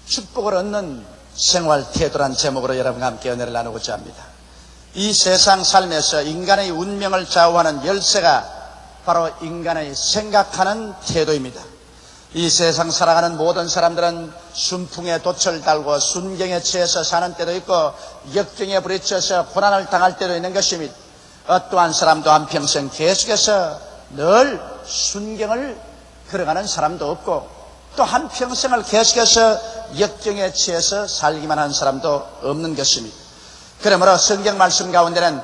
축복을 얻는 생활 태도란 제목으로 여러분과 함께 은혜를 나누고자 합니다. 이 세상 삶에서 인간의 운명을 좌우하는 열쇠가 바로 인간의 생각하는 태도입니다. 이 세상 살아가는 모든 사람들은 순풍에 돛을 달고 순경에 취해서 사는 때도 있고 역경에 부딪혀서 고난을 당할 때도 있는 것입니다. 어떠한 사람도 한평생 계속해서 늘 순경을 걸어가는 사람도 없고 또 한평생을 계속해서 역경에 취해서 살기만 하는 사람도 없는 것입니다. 그러므로 성경 말씀 가운데는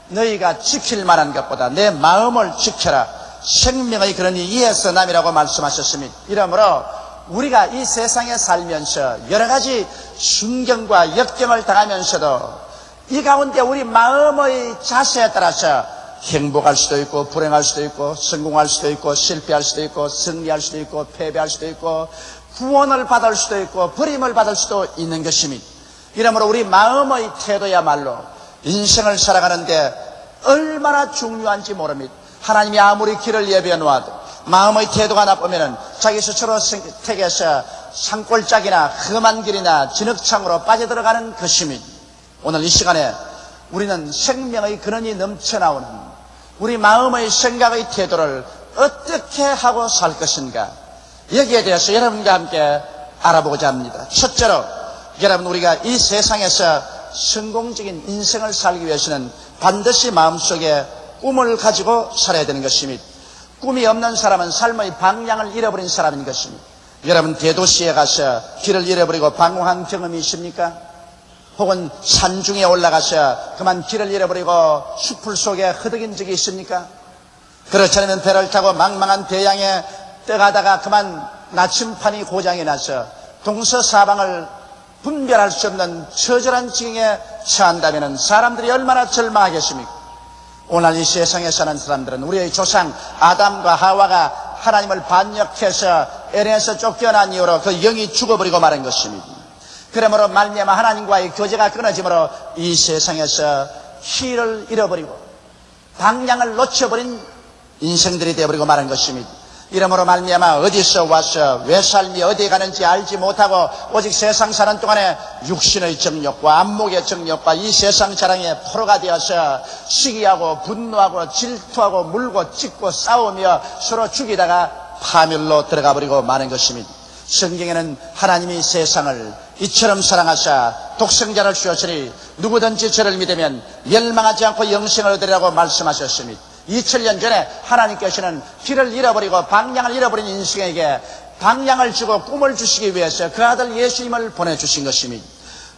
너희가 지킬 만한 것보다 내 마음을 지켜라. 생명의 근원이 이에서 남이라고 말씀하셨습니다. 이러므로 우리가 이 세상에 살면서 여러 가지 순경과 역경을 당하면서도 이 가운데 우리 마음의 자세에 따라서 행복할 수도 있고 불행할 수도 있고 성공할 수도 있고 실패할 수도 있고 승리할 수도 있고 패배할 수도 있고 구원을 받을 수도 있고 버림을 받을 수도 있는 것입니다. 이러므로 우리 마음의 태도야말로 인생을 살아가는데 얼마나 중요한지 모릅니다. 하나님이 아무리 길을 예비해 놓아도 마음의 태도가 나쁘면 자기 스스로 택해서 산골짜기나 험한 길이나 진흙창으로 빠져들어가는 것입니다. 오늘 이 시간에 우리는 생명의 근원이 넘쳐나오는 우리 마음의 생각의 태도를 어떻게 하고 살 것인가, 여기에 대해서 여러분과 함께 알아보고자 합니다. 첫째로 여러분, 우리가 이 세상에서 성공적인 인생을 살기 위해서는 반드시 마음속에 꿈을 가지고 살아야 되는 것입니다. 꿈이 없는 사람은 삶의 방향을 잃어버린 사람인 것입니다. 여러분, 대도시에 가서 길을 잃어버리고 방황한 경험이 있습니까? 혹은 산중에 올라가서 그만 길을 잃어버리고 숲풀 속에 허덕인 적이 있습니까? 그렇지 않으면 배를 타고 망망한 배양에 떠가다가 그만 나침판이 고장이 나서 동서사방을 분별할 수 없는 처절한 지경에 처한다면 사람들이 얼마나 절망하겠습니까? 오늘 이 세상에 사는 사람들은 우리의 조상 아담과 하와가 하나님을 반역해서 에덴에서 쫓겨난 이후로 그 영이 죽어버리고 마른 것입니다. 그러므로 말미암아 하나님과의 교제가 끊어지므로 이 세상에서 길을 잃어버리고 방향을 놓쳐버린 인생들이 되어버리고 마른 것입니다. 이러므로 말미암아 어디서 와서 왜 삶이 어디에 가는지 알지 못하고 오직 세상 사는 동안에 육신의 정욕과 안목의 정욕과 이 세상 자랑에 포로가 되어서 시기하고 분노하고 질투하고 물고 찢고 싸우며 서로 죽이다가 파멸로 들어가 버리고 마는 것입니다. 성경에는 하나님이 세상을 이처럼 사랑하사 독생자를 주었으니 누구든지 저를 믿으면 멸망하지 않고 영생을 얻으리라고 말씀하셨습니다. 2000년 전에 하나님께서는 길을 잃어버리고 방향을 잃어버린 인생에게 방향을 주고 꿈을 주시기 위해서 그 아들 예수님을 보내주신 것입니다.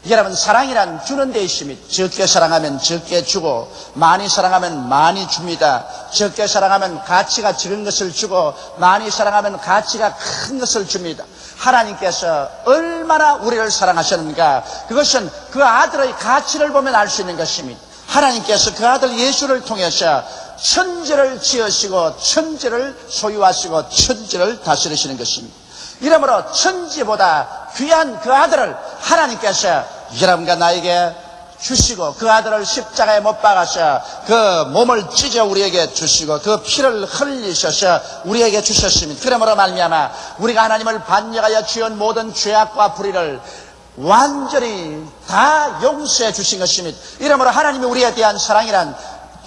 여러분, 사랑이란 주는 데 있습니다. 적게 사랑하면 적게 주고 많이 사랑하면 많이 줍니다. 적게 사랑하면 가치가 적은 것을 주고 많이 사랑하면 가치가 큰 것을 줍니다. 하나님께서 얼마나 우리를 사랑하셨는가, 그것은 그 아들의 가치를 보면 알 수 있는 것입니다. 하나님께서 그 아들 예수를 통해서 천지를 지으시고 천지를 소유하시고 천지를 다스리시는 것입니다. 이러므로 천지보다 귀한 그 아들을 하나님께서 여러분과 나에게 주시고 그 아들을 십자가에 못 박아서 그 몸을 찢어 우리에게 주시고 그 피를 흘리셔서 우리에게 주셨습니다. 그러므로 말미암아 우리가 하나님을 반역하여 지은 모든 죄악과 불의를 완전히 다 용서해 주신 것입니다. 이러므로 하나님이 우리에 대한 사랑이란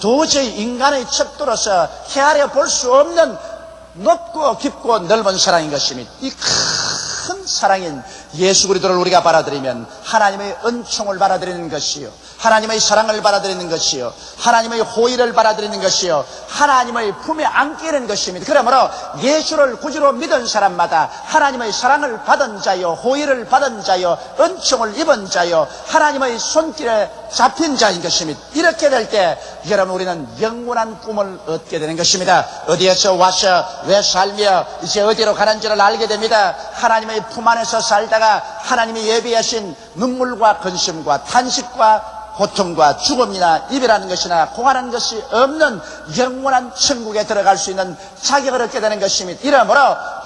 도저히 인간의 척도로서 헤아려 볼 수 없는 높고 깊고 넓은 사랑인 것입니다. 이 큰 사랑인 예수 그리스도를 우리가 받아들이면 하나님의 은총을 받아들이는 것이요, 하나님의 사랑을 받아들이는 것이요, 하나님의 호의를 받아들이는 것이요, 하나님의 품에 안게 되는 것입니다. 그러므로 예수를 구주로 믿은 사람마다 하나님의 사랑을 받은 자요, 호의를 받은 자요, 은총을 입은 자요, 하나님의 손길에 잡힌 자인 것입니다. 이렇게 될 때 여러분, 우리는 영원한 꿈을 얻게 되는 것입니다. 어디에서 와서 왜 살며 이제 어디로 가는지를 알게 됩니다. 하나님의 품 안에서 살다가 하나님이 예비하신 눈물과 근심과 탄식과 고통과 죽음이나 이별하는 것이나 공하는 것이 없는 영원한 천국에 들어갈 수 있는 자격을 얻게 되는 것입니다. 이러므로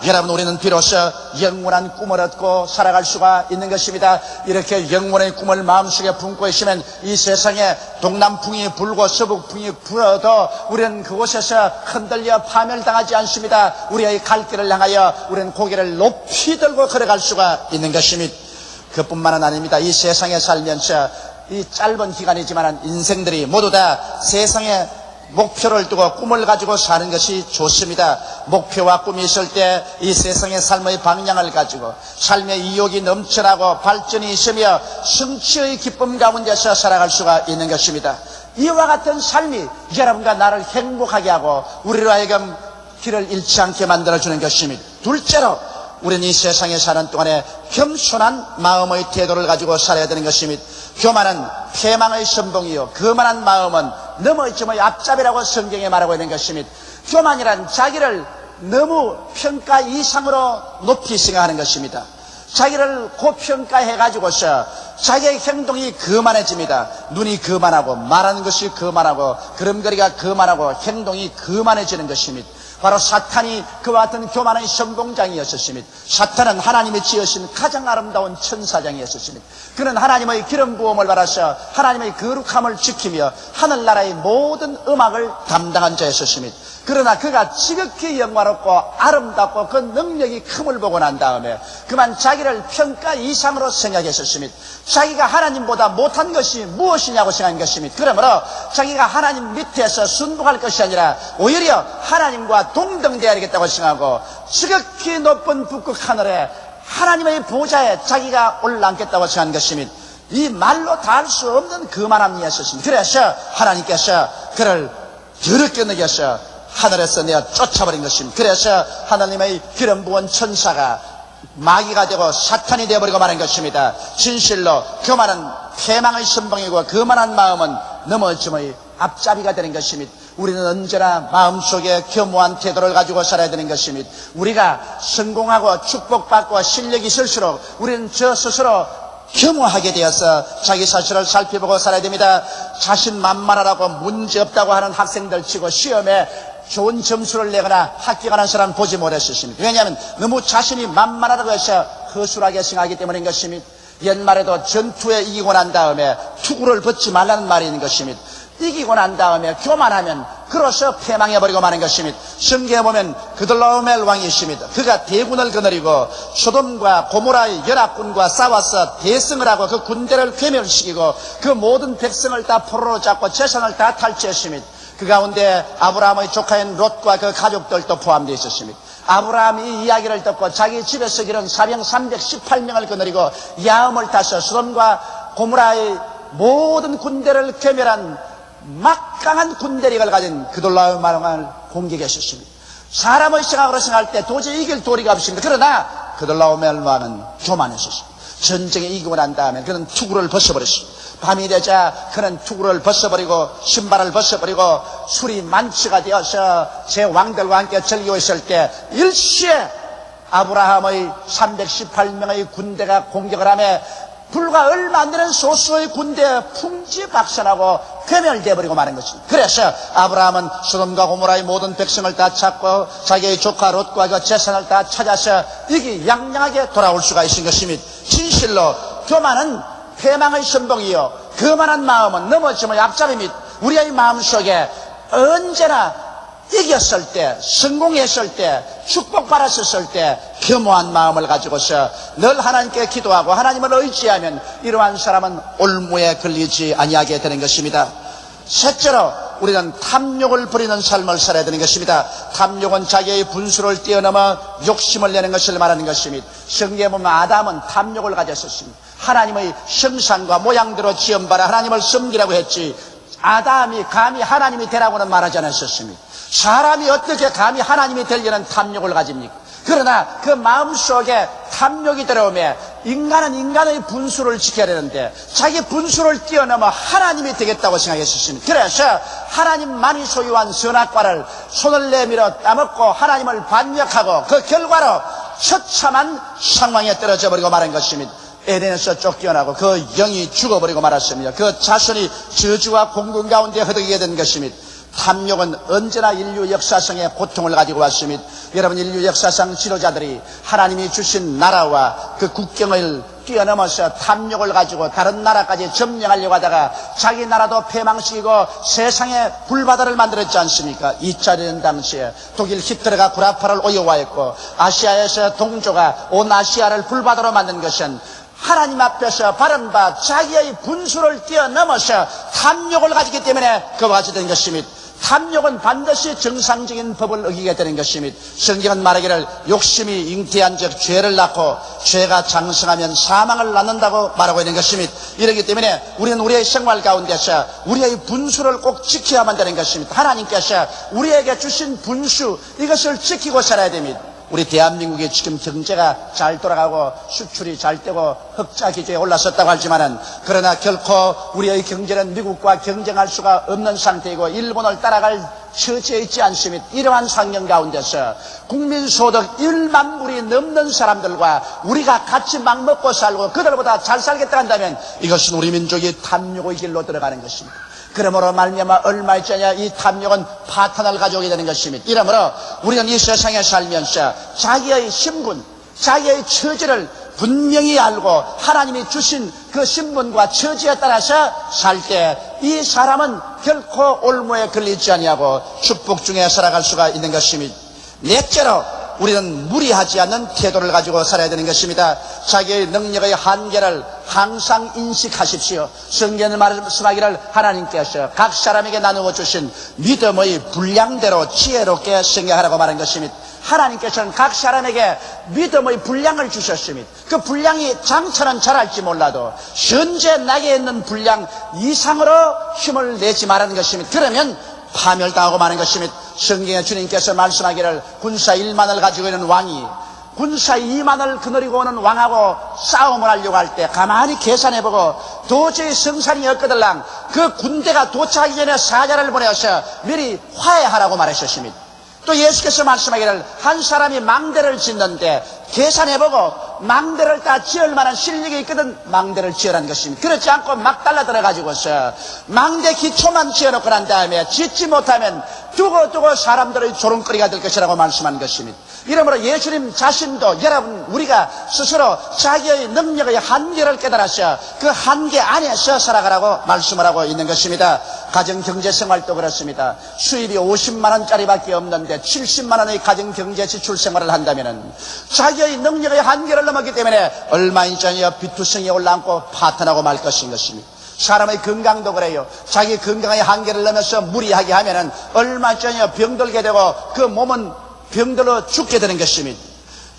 여러분, 우리는 비로소 영원한 꿈을 얻고 살아갈 수가 있는 것입니다. 이렇게 영원의 꿈을 마음속에 품고 있으면 이 세상에 동남풍이 불고 서북풍이 불어도 우리는 그곳에서 흔들려 파멸당하지 않습니다. 우리의 갈 길을 향하여 우리는 고개를 높이 들고 걸어갈 수가 있는 것입니다. 그뿐만은 아닙니다. 이 세상에 살면서 이 짧은 기간이지만 인생들이 모두 다 세상에 목표를 두고 꿈을 가지고 사는 것이 좋습니다. 목표와 꿈이 있을 때 이 세상의 삶의 방향을 가지고 삶의 이욕이 넘쳐나고 발전이 있으며 성취의 기쁨 가운데서 살아갈 수가 있는 것입니다. 이와 같은 삶이 여러분과 나를 행복하게 하고 우리로 하여금 길을 잃지 않게 만들어주는 것입니다. 둘째로 우리는 이 세상에 사는 동안에 겸손한 마음의 태도를 가지고 살아야 되는 것입니다. 교만은 패망의 선봉이요 거만한 마음은 넘어짐의 앞잡이라고 성경에 말하고 있는 것입니다. 교만이란 자기를 너무 평가 이상으로 높이 생각하는 것입니다. 자기를 고평가해가지고서 자기의 행동이 거만해집니다. 눈이 거만하고 말하는 것이 거만하고 걸음걸이가 거만하고 행동이 거만해지는 것입니다. 바로 사탄이 그와 같은 교만의 선봉장이었습니다. 사탄은 하나님이 지으신 가장 아름다운 천사장이었습니다. 그는 하나님의 기름 부음을 받아서 하나님의 거룩함을 지키며 하늘나라의 모든 음악을 담당한 자였습니다. 그러나 그가 지극히 영화롭고 아름답고 그 능력이 큼을 보고 난 다음에 그만 자기를 평가 이상으로 생각했었습니다. 자기가 하나님보다 못한 것이 무엇이냐고 생각한 것입니다. 그러므로 자기가 하나님 밑에서 순복할 것이 아니라 오히려 하나님과 동등되어야 되겠다고 생각하고 지극히 높은 북극 하늘에 하나님의 보좌에 자기가 올라앉겠다고 생각한 것입니다. 이 말로 다 할 수 없는 거만함이었습니다. 그래서 하나님께서 그를 더럽게 느껴서 하늘에서 내어 쫓아버린 것입니다. 그래서 하나님의 기름 부은 천사가 마귀가 되고 사탄이 되어버리고 마는 것입니다. 진실로 교만은 패망의 선봉이고 거만한 마음은 넘어짐의 앞잡이가 되는 것입니다. 우리는 언제나 마음속에 겸허한 태도를 가지고 살아야 되는 것입니다. 우리가 성공하고 축복받고 실력이 있을수록 우리는 저 스스로 겸허하게 되어서 자기 사실을 살펴보고 살아야 됩니다. 자신 만만하라고 문제없다고 하는 학생들 치고 시험에 좋은 점수를 내거나 합격하는 사람 보지 못했습니다. 왜냐하면 너무 자신이 만만하다고 해서 허술하게 생각하기 때문인 것입니다. 옛말에도 전투에 이기고 난 다음에 투구를 벗지 말라는 말이 있는 것입니다. 이기고 난 다음에 교만하면 그로서 패망해버리고 마는 것입니다. 성경에 보면 그들라오멜 왕이 있습니다. 그가 대군을 거느리고 소돔과 고모라의 연합군과 싸워서 대승을 하고 그 군대를 괴멸시키고 그 모든 백성을 다 포로로 잡고 재산을 다 탈취했습니다. 그 가운데 아브라함의 조카인 롯과 그 가족들도 포함되어 있었습니다. 아브라함이 이 이야기를 듣고 자기 집에서 기른 사병 318명을 거느리고 야음을 타서 소돔과 고모라의 모든 군대를 괴멸한 막강한 군대력을 가진 그돌라오멜 왕을 공격했었습니다. 사람의 생각으로 생각할 때 도저히 이길 도리가 없습니다. 그러나 그돌라오멜 왕은 교만했었습니다. 전쟁에 이기고 난 다음에 그는 투구를 벗어버렸습니다. 밤이 되자 그는 투구를 벗어버리고 신발을 벗어버리고 술이 만취가 되어서 제 왕들과 함께 즐기고 있을 때 일시에 아브라함의 318명의 군대가 공격을 하며 불과 얼마 안 되는 소수의 군대에 풍지박산하고 괴멸되어버리고 마는 것입니다. 그래서 아브라함은 소돔과 고모라의 모든 백성을 다 찾고 자기의 조카 롯과 그 재산을 다 찾아서 이기양양하게 돌아올 수가 있는 것입니다. 진실로 교만은 패망의 선봉이요 거만한 마음은 넘어짐의 앞잡이입니다. 우리의 마음속에 언제나 이겼을 때, 성공했을 때, 축복받았을 때 겸허한 마음을 가지고서 늘 하나님께 기도하고 하나님을 의지하면 이러한 사람은 올무에 걸리지 아니하게 되는 것입니다. 셋째로 우리는 탐욕을 부리는 삶을 살아야 되는 것입니다. 탐욕은 자기의 분수를 뛰어넘어 욕심을 내는 것을 말하는 것입니다. 성경에 보면 아담은 탐욕을 가졌었습니다. 하나님의 형상과 모양대로 지음받아 하나님을 섬기라고 했지 아담이 감히 하나님이 되라고는 말하지 않았었습니다. 사람이 어떻게 감히 하나님이 되려는 탐욕을 가집니까? 그러나 그 마음속에 탐욕이 들어오면 인간은 인간의 분수를 지켜야 되는데 자기 분수를 뛰어넘어 하나님이 되겠다고 생각했었습니다. 그래서 하나님만이 소유한 선악과를 손을 내밀어 따먹고 하나님을 반역하고 그 결과로 처참한 상황에 떨어져 버리고 말한 것입니다. 에덴에서 쫓겨나고 그 영이 죽어버리고 말았습니다. 그 자손이 저주와 공군 가운데 허덕이게 된 것입니다. 탐욕은 언제나 인류 역사상의 고통을 가지고 왔습니다. 여러분, 인류 역사상 지도자들이 하나님이 주신 나라와 그 국경을 뛰어넘어서 탐욕을 가지고 다른 나라까지 점령하려고 하다가 자기 나라도 패망시키고 세상에 불바다를 만들었지 않습니까? 2차 대전 당시에 독일 히틀러가 구라파를 오용화했고 아시아에서 동조가 온 아시아를 불바다로 만든 것은 하나님 앞에서 바른 바 자기의 분수를 뛰어넘어서 탐욕을 가지기 때문에 그와 같이 된 것입니다. 탐욕은 반드시 정상적인 법을 어기게 되는 것입니다. 성경은 말하기를 욕심이 잉태한 즉 죄를 낳고 죄가 장성하면 사망을 낳는다고 말하고 있는 것입니다. 이렇기 때문에 우리는 우리의 생활 가운데서 우리의 분수를 꼭 지켜야만 되는 것입니다. 하나님께서 우리에게 주신 분수, 이것을 지키고 살아야 됩니다. 우리 대한민국이 지금 경제가 잘 돌아가고 수출이 잘 되고 흑자 기조에 올랐었다고 하지만은, 그러나 결코 우리의 경제는 미국과 경쟁할 수가 없는 상태이고 일본을 따라갈 처지에 있지 않습니다. 이러한 상황 가운데서 국민소득 1만 불이 넘는 사람들과 우리가 같이 막 먹고 살고 그들보다 잘 살겠다 한다면 이것은 우리 민족이 탐욕의 길로 들어가는 것입니다. 그러므로 말미암아 얼마 있자냐 이 탐욕은 파탄을 가져오게 되는 것입니다. 이러므로 우리는 이 세상에 살면서 자기의 신분, 자기의 처지를 분명히 알고 하나님이 주신 그 신분과 처지에 따라서 살 때 이 사람은 결코 올무에 걸리지 아니하고 축복 중에 살아갈 수가 있는 것입니다. 넷째로 우리는 무리하지 않는 태도를 가지고 살아야 되는 것입니다. 자기의 능력의 한계를 항상 인식하십시오. 성경을 말씀하기를 하나님께서 각 사람에게 나누어 주신 믿음의 분량대로 지혜롭게 생각하라고 말한 것입니다. 하나님께서는 각 사람에게 믿음의 분량을 주셨습니다. 그 분량이 장차는 잘할지 몰라도 현재 나게 있는 분량 이상으로 힘을 내지 말라는 것입니다. 그러면 파멸당하고 마는 것입니다. 성경에 주님께서 말씀하기를 군사 1만을 가지고 있는 왕이 군사 2만을 거느리고 오는 왕하고 싸움을 하려고 할 때 가만히 계산해보고 도저히 성산이 없거들랑 그 군대가 도착하기 전에 사자를 보내서 미리 화해하라고 말하셨습니다. 또 예수께서 말씀하기를 한 사람이 망대를 짓는데 계산해보고 망대를 다 지을 만한 실력이 있거든 망대를 지으라는 것입니다. 그렇지 않고 막 달라들어가지고서 망대 기초만 지어놓고 난 다음에 짓지 못하면 두고 사람들의 조롱거리가 될 것이라고 말씀한 것입니다. 이러므로 예수님 자신도 여러분 우리가 스스로 자기의 능력의 한계를 깨달아서 그 한계 안에서 살아가라고 말씀을 하고 있는 것입니다. 가정경제생활도 그렇습니다. 수입이 50만 원짜리밖에 없는데 70만 원의 가정경제지출생활을 한다면 자기의 능력의 한계를 넘었기 때문에 얼마 있자냐 비투성이 올라앉고 파탄하고 말 것인 것입니다. 사람의 건강도 그래요. 자기 건강의 한계를 넘어서 무리하게 하면은 얼마 있자냐 병들게 되고 그 몸은 병들어 죽게 되는 것입니다.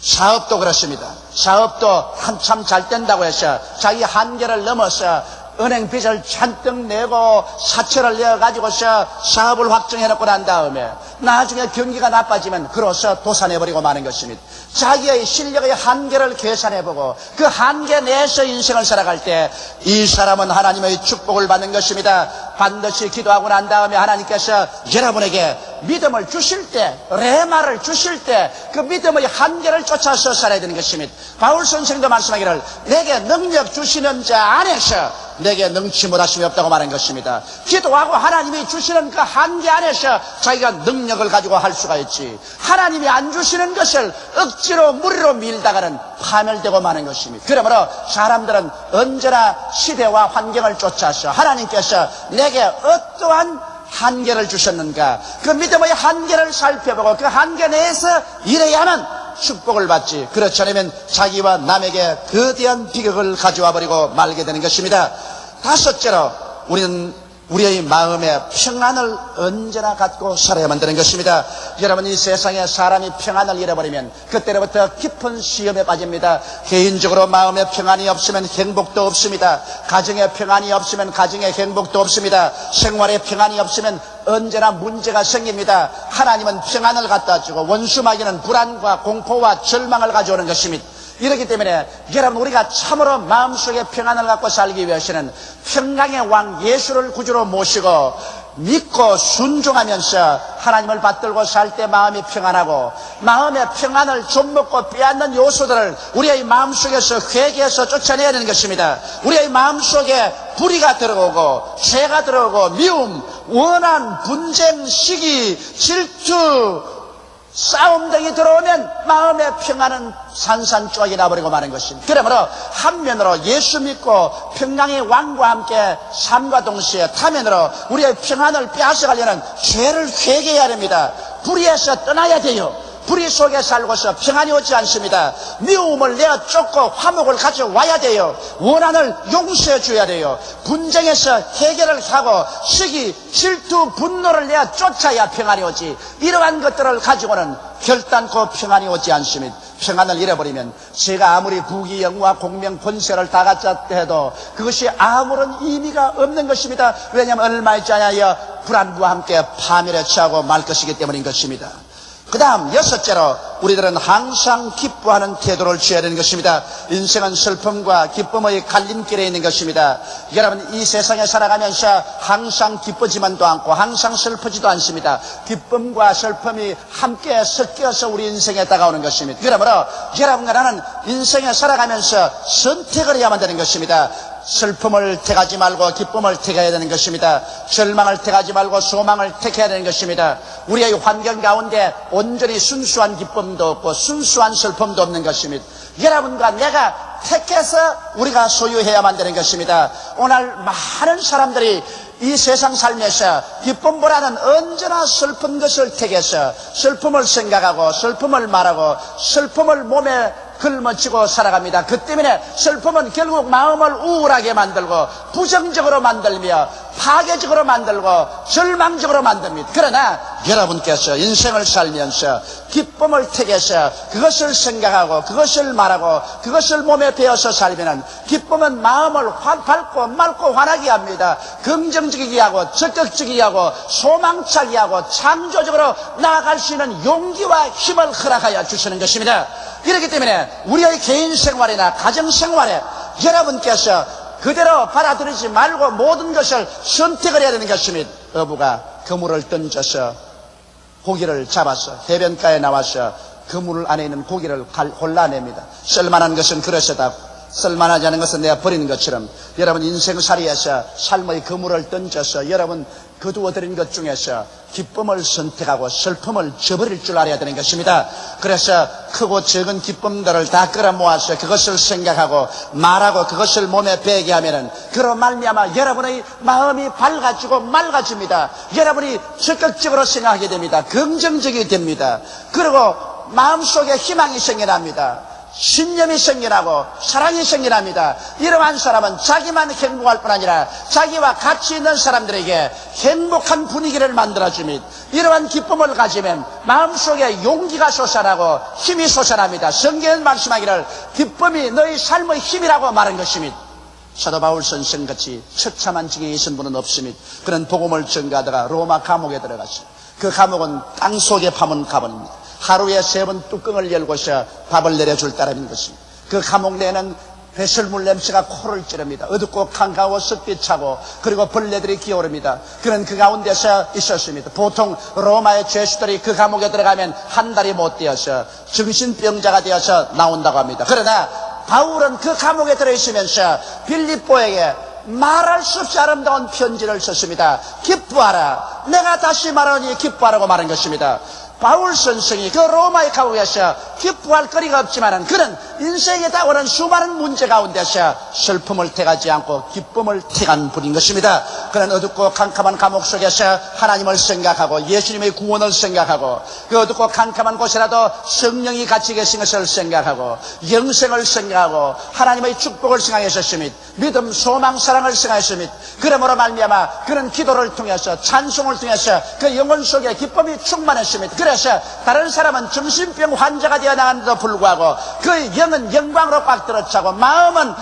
사업도 그렇습니다. 사업도 한참 잘 된다고 해서 자기 한계를 넘어서 은행 빚을 잔뜩 내고 사채를 내어가지고서 사업을 확정해놓고 난 다음에 나중에 경기가 나빠지면 그로서 도산해버리고 마는 것입니다. 자기의 실력의 한계를 계산해보고 그 한계 내에서 인생을 살아갈 때 이 사람은 하나님의 축복을 받는 것입니다. 반드시 기도하고 난 다음에 하나님께서 여러분에게 믿음을 주실 때, 레마를 주실 때 그 믿음의 한계를 쫓아서 살아야 되는 것입니다. 바울 선생도 말씀하기를 내게 능력 주시는 자 안에서 내게 능치 못하심이 없다고 말한 것입니다. 기도하고 하나님이 주시는 그 한계 안에서 자기가 능력을 가지고 할 수가 있지, 하나님이 안 주시는 것을 억지로 무리로 밀다가는 파멸되고 마는 것입니다. 그러므로 사람들은 언제나 시대와 환경을 쫓아서 하나님께서 내게 어떠한 한계를 주셨는가 그 믿음의 한계를 살펴보고 그 한계 내에서 일해야만 축복을 받지, 그렇지 않으면 자기와 남에게 거대한 비극을 가져와 버리고 말게 되는 것입니다. 다섯째로 우리는 우리의 마음의 평안을 언제나 갖고 살아야만 되는 것입니다. 여러분 이 세상에 사람이 평안을 잃어버리면 그때로부터 깊은 시험에 빠집니다. 개인적으로 마음의 평안이 없으면 행복도 없습니다. 가정의 평안이 없으면 가정의 행복도 없습니다. 생활의 평안이 없으면 언제나 문제가 생깁니다. 하나님은 평안을 갖다 주고 원수마귀는 불안과 공포와 절망을 가져오는 것입니다. 이렇기 때문에 여러분 우리가 참으로 마음속에 평안을 갖고 살기 위해서는 평강의 왕 예수를 구주로 모시고 믿고 순종하면서 하나님을 받들고 살 때 마음이 평안하고, 마음의 평안을 좀먹고 빼앗는 요소들을 우리의 마음속에서 회개해서 쫓아내야 되는 것입니다. 우리의 마음속에 불의가 들어오고 죄가 들어오고 미움, 원한, 분쟁, 시기, 질투, 싸움 등이 들어오면 마음의 평안은 산산조각이 나버리고 마는 것입니다. 그러므로 한면으로 예수 믿고 평강의 왕과 함께 삶과 동시에 타면으로 우리의 평안을 빼앗아가려는 죄를 회개해야 됩니다. 불의에서 떠나야 돼요. 불의 속에 살고서 평안이 오지 않습니다. 미움을 내어 쫓고 화목을 가져와야 돼요. 원한을 용서해 줘야 돼요. 분쟁에서 해결을 하고 시기, 질투, 분노를 내어 쫓아야 평안이 오지. 이러한 것들을 가지고는 결단코 평안이 오지 않습니다. 평안을 잃어버리면 제가 아무리 부귀 영화 공명 권세를 다 갖다 해도 그것이 아무런 의미가 없는 것입니다. 왜냐하면 얼마 있지 않아야 불안과 함께 파멸에 처하고 말 것이기 때문인 것입니다. 그 다음 여섯째로 우리들은 항상 기뻐하는 태도를 취해야 되는 것입니다. 인생은 슬픔과 기쁨의 갈림길에 있는 것입니다. 여러분, 이 세상에 살아가면서 항상 기쁘지만도 않고 항상 슬프지도 않습니다. 기쁨과 슬픔이 함께 섞여서 우리 인생에 다가오는 것입니다. 그러므로 여러분과 나는 인생에 살아가면서 선택을 해야만 되는 것입니다. 슬픔을 택하지 말고 기쁨을 택해야 되는 것입니다. 절망을 택하지 말고 소망을 택해야 되는 것입니다. 우리의 환경 가운데 온전히 순수한 기쁨도 없고 순수한 슬픔도 없는 것입니다. 여러분과 내가 택해서 우리가 소유해야만 되는 것입니다. 오늘 많은 사람들이 이 세상 삶에서 기쁨보다는 언제나 슬픈 것을 택해서 슬픔을 생각하고 슬픔을 말하고 슬픔을 몸에 걸머쥐고 살아갑니다. 그 때문에 슬픔은 결국 마음을 우울하게 만들고 부정적으로 만들며 파괴적으로 만들고 절망적으로 만듭니다. 그러나 여러분께서 인생을 살면서 기쁨을 택해서 그것을 생각하고 그것을 말하고 그것을 몸에 배어서 살면 기쁨은 마음을 밝고 맑고 환하게 합니다. 긍정적이게 하고 적극적이게 하고 소망차게 하고 창조적으로 나아갈 수 있는 용기와 힘을 허락하여 주시는 것입니다. 이렇기 때문에 우리의 개인 생활이나 가정 생활에 여러분께서 그대로 받아들이지 말고 모든 것을 선택을 해야 되는 것입니다. 어부가 그물을 던져서 고기를 잡아서 해변가에 나와서 그물 안에 있는 고기를 골라냅니다. 쓸만한 것은 그릇에다, 쓸만하지 않은 것은 내가 버리는 것처럼 여러분 인생살이에서 삶의 그물을 던져서 여러분 거두어들인 것 중에서 기쁨을 선택하고 슬픔을 저버릴 줄 알아야 되는 것입니다. 그래서 크고 적은 기쁨들을 다 끌어모아서 그것을 생각하고 말하고 그것을 몸에 배게 하면은 그로 말미암아 여러분의 마음이 밝아지고 맑아집니다. 여러분이 적극적으로 생각하게 됩니다. 긍정적이 됩니다. 그리고 마음속에 희망이 생겨납니다. 신념이 생겨나고 사랑이 생겨납니다. 이러한 사람은 자기만 행복할 뿐 아니라 자기와 같이 있는 사람들에게 행복한 분위기를 만들어줍니다. 이러한 기쁨을 가지면 마음속에 용기가 솟아나고 힘이 솟아납니다. 성경은 말씀하기를 기쁨이 너희 삶의 힘이라고 말한 것입니다. 사도 바울 선생같이 처참한 지경에 있은 분은 없습니다. 그는 복음을 전가하다가 로마 감옥에 들어갔어요. 그 감옥은 땅속에 파문 가본입니다. 하루에 3번 뚜껑을 열고서 밥을 내려줄 따름인 것입니다. 그 감옥 내에는 배설물 냄새가 코를 찌릅니다. 어둡고 캄캄하고 습기 차고 그리고 벌레들이 기어오릅니다. 그는 그 가운데서 있었습니다. 보통 로마의 죄수들이 그 감옥에 들어가면 한 달이 못 되어서 정신병자가 되어서 나온다고 합니다. 그러나 바울은 그 감옥에 들어있으면서 빌립보에게 말할 수 없이 아름다운 편지를 썼습니다. 기뻐하라. 내가 다시 말하니 기뻐하라고 말한 것입니다. 바울 선생이 그 로마의 감옥에서 기뻐할 거리가 없지만은 그는 인생에 다가오는 수많은 문제 가운데서 슬픔을 택하지 않고 기쁨을 택한 분인 것입니다. 그는 어둡고 캄캄한 감옥 속에서 하나님을 생각하고 예수님의 구원을 생각하고 그 어둡고 캄캄한 곳이라도 성령이 같이 계신 것을 생각하고 영생을 생각하고 하나님의 축복을 생각했었습니다. 믿음, 소망, 사랑을 생각했습니다. 그러므로 말미암아 그는 기도를 통해서 찬송을 통해서 그 영혼 속에 기쁨이 충만했습니다. 그래서 다른 사람은 정신병 환자가 되어 나갔는데도 불구하고 그 영은 영광으로 꽉 들어차고 마음은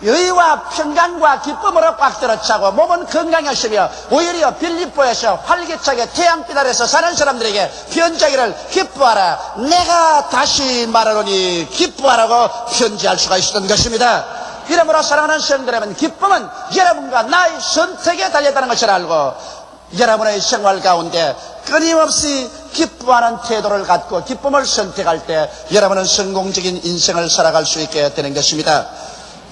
여유와 평강과 기쁨으로 꽉 들어차고 몸은 건강하시며 오히려 빌립보에서 활기차게 태양빛 아래서 사는 사람들에게 편지하기를 기뻐하라. 내가 다시 말하노니 기뻐하라고 편지할 수가 있었던 것입니다. 이러므로 사랑하는 성도 여러분, 기쁨은 여러분과 나의 선택에 달렸다는 것을 알고 여러분의 생활 가운데 끊임없이 기뻐하는 태도를 갖고 기쁨을 선택할 때 여러분은 성공적인 인생을 살아갈 수 있게 되는 것입니다.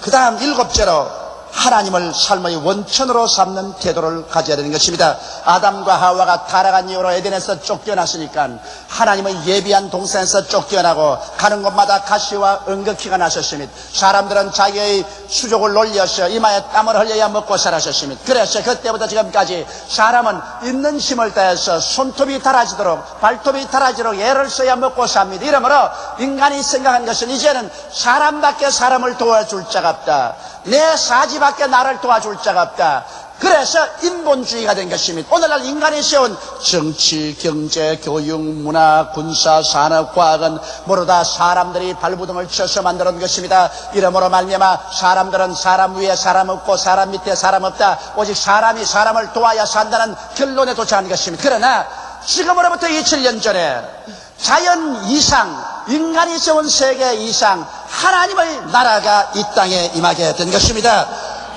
그 다음 7째로 하나님을 삶의 원천으로 삼는 태도를 가져야 되는 것입니다. 아담과 하와가 타락한 이후로 에덴에서 쫓겨났으니까 하나님의 예비한 동산에서 쫓겨나고 가는 곳마다 가시와 응급기가 나셨으며 사람들은 자기의 수족을 놀려서 이마에 땀을 흘려야 먹고 살았으며 그래서 그때부터 지금까지 사람은 있는 힘을 다해서 손톱이 닳아지도록 발톱이 닳아지도록 애를 써야 먹고 삽니다. 이러므로 인간이 생각한 것은 이제는 사람밖에 사람을 도와줄 자가 없다. 내 사지밖에 나를 도와줄 자가 없다. 그래서 인본주의가 된 것입니다. 오늘날 인간이 세운 정치, 경제, 교육, 문화, 군사, 산업, 과학은 모두 다 사람들이 발부둥을 쳐서 만들어놓은 것입니다. 이러므로 말미암아 사람들은 사람 위에 사람 없고 사람 밑에 사람 없다. 오직 사람이 사람을 도와야 산다는 결론에 도착한 것입니다. 그러나 지금으로부터 2000년 전에 자연 이상, 인간이 세운 세계 이상 하나님의 나라가 이 땅에 임하게 된 것입니다.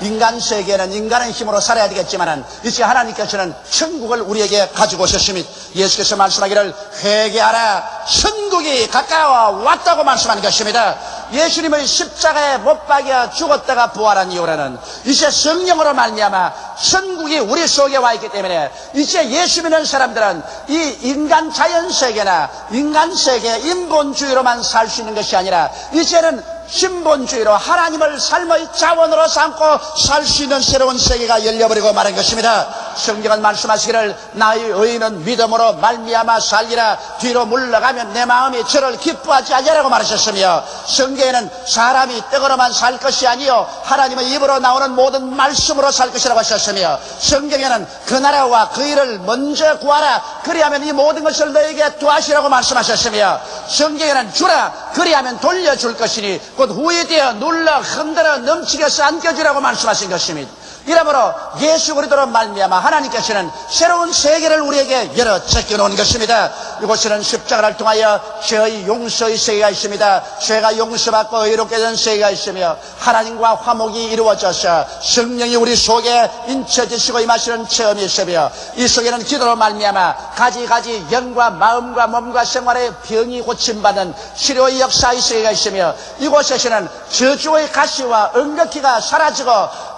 인간 세계는 인간의 힘으로 살아야 되겠지만 이제 하나님께서는 천국을 우리에게 가지고 오셨습니다. 예수께서 말씀하기를 회개하라 천국이 가까워 왔다고 말씀하는 것입니다. 예수님의 십자가에 못 박여 죽었다가 부활한 이후로는 이제 성령으로 말미암아 천국이 우리 속에 와 있기 때문에 이제 예수 믿는 사람들은 이 인간 자연세계나 인간세계 인본주의로만 살 수 있는 것이 아니라 이제는 신본주의로 하나님을 삶의 자원으로 삼고 살 수 있는 새로운 세계가 열려버리고 말한 것입니다. 성경은 말씀하시기를 나의 의인은 믿음으로 말미암아 살리라 뒤로 물러가면 내 마음이 저를 기뻐하지 아니하라고 말하셨으며 성경에는 사람이 떡으로만 살 것이 아니요 하나님의 입으로 나오는 모든 말씀으로 살 것이라고 하셨으며 성경에는 그 나라와 그 일을 먼저 구하라 그리하면 이 모든 것을 너에게 도하시라고 말씀하셨으며 성경에는 주라 그리하면 돌려줄 것이니 곧 후회되어 눌러 흔들어 넘치게 안겨주라고 말씀하신 것입니다. 이러므로 예수 그리스도로 말미암아 하나님께서는 새로운 세계를 우리에게 열어 제껴놓은 것입니다. 이곳에는 십자가를 통하여 죄의 용서의 세계가 있습니다. 죄가 용서받고 의롭게 된 세계가 있으며 하나님과 화목이 이루어져서 성령이 우리 속에 인쳐지시고 임하시는 체험이 있으며 이 속에는 기도로 말미암아 가지가지 영과 마음과 몸과 생활의 병이 고침받는 치료의 역사의 세계가 있으며 이곳에서는 저주의 가시와 응급기가 사라지고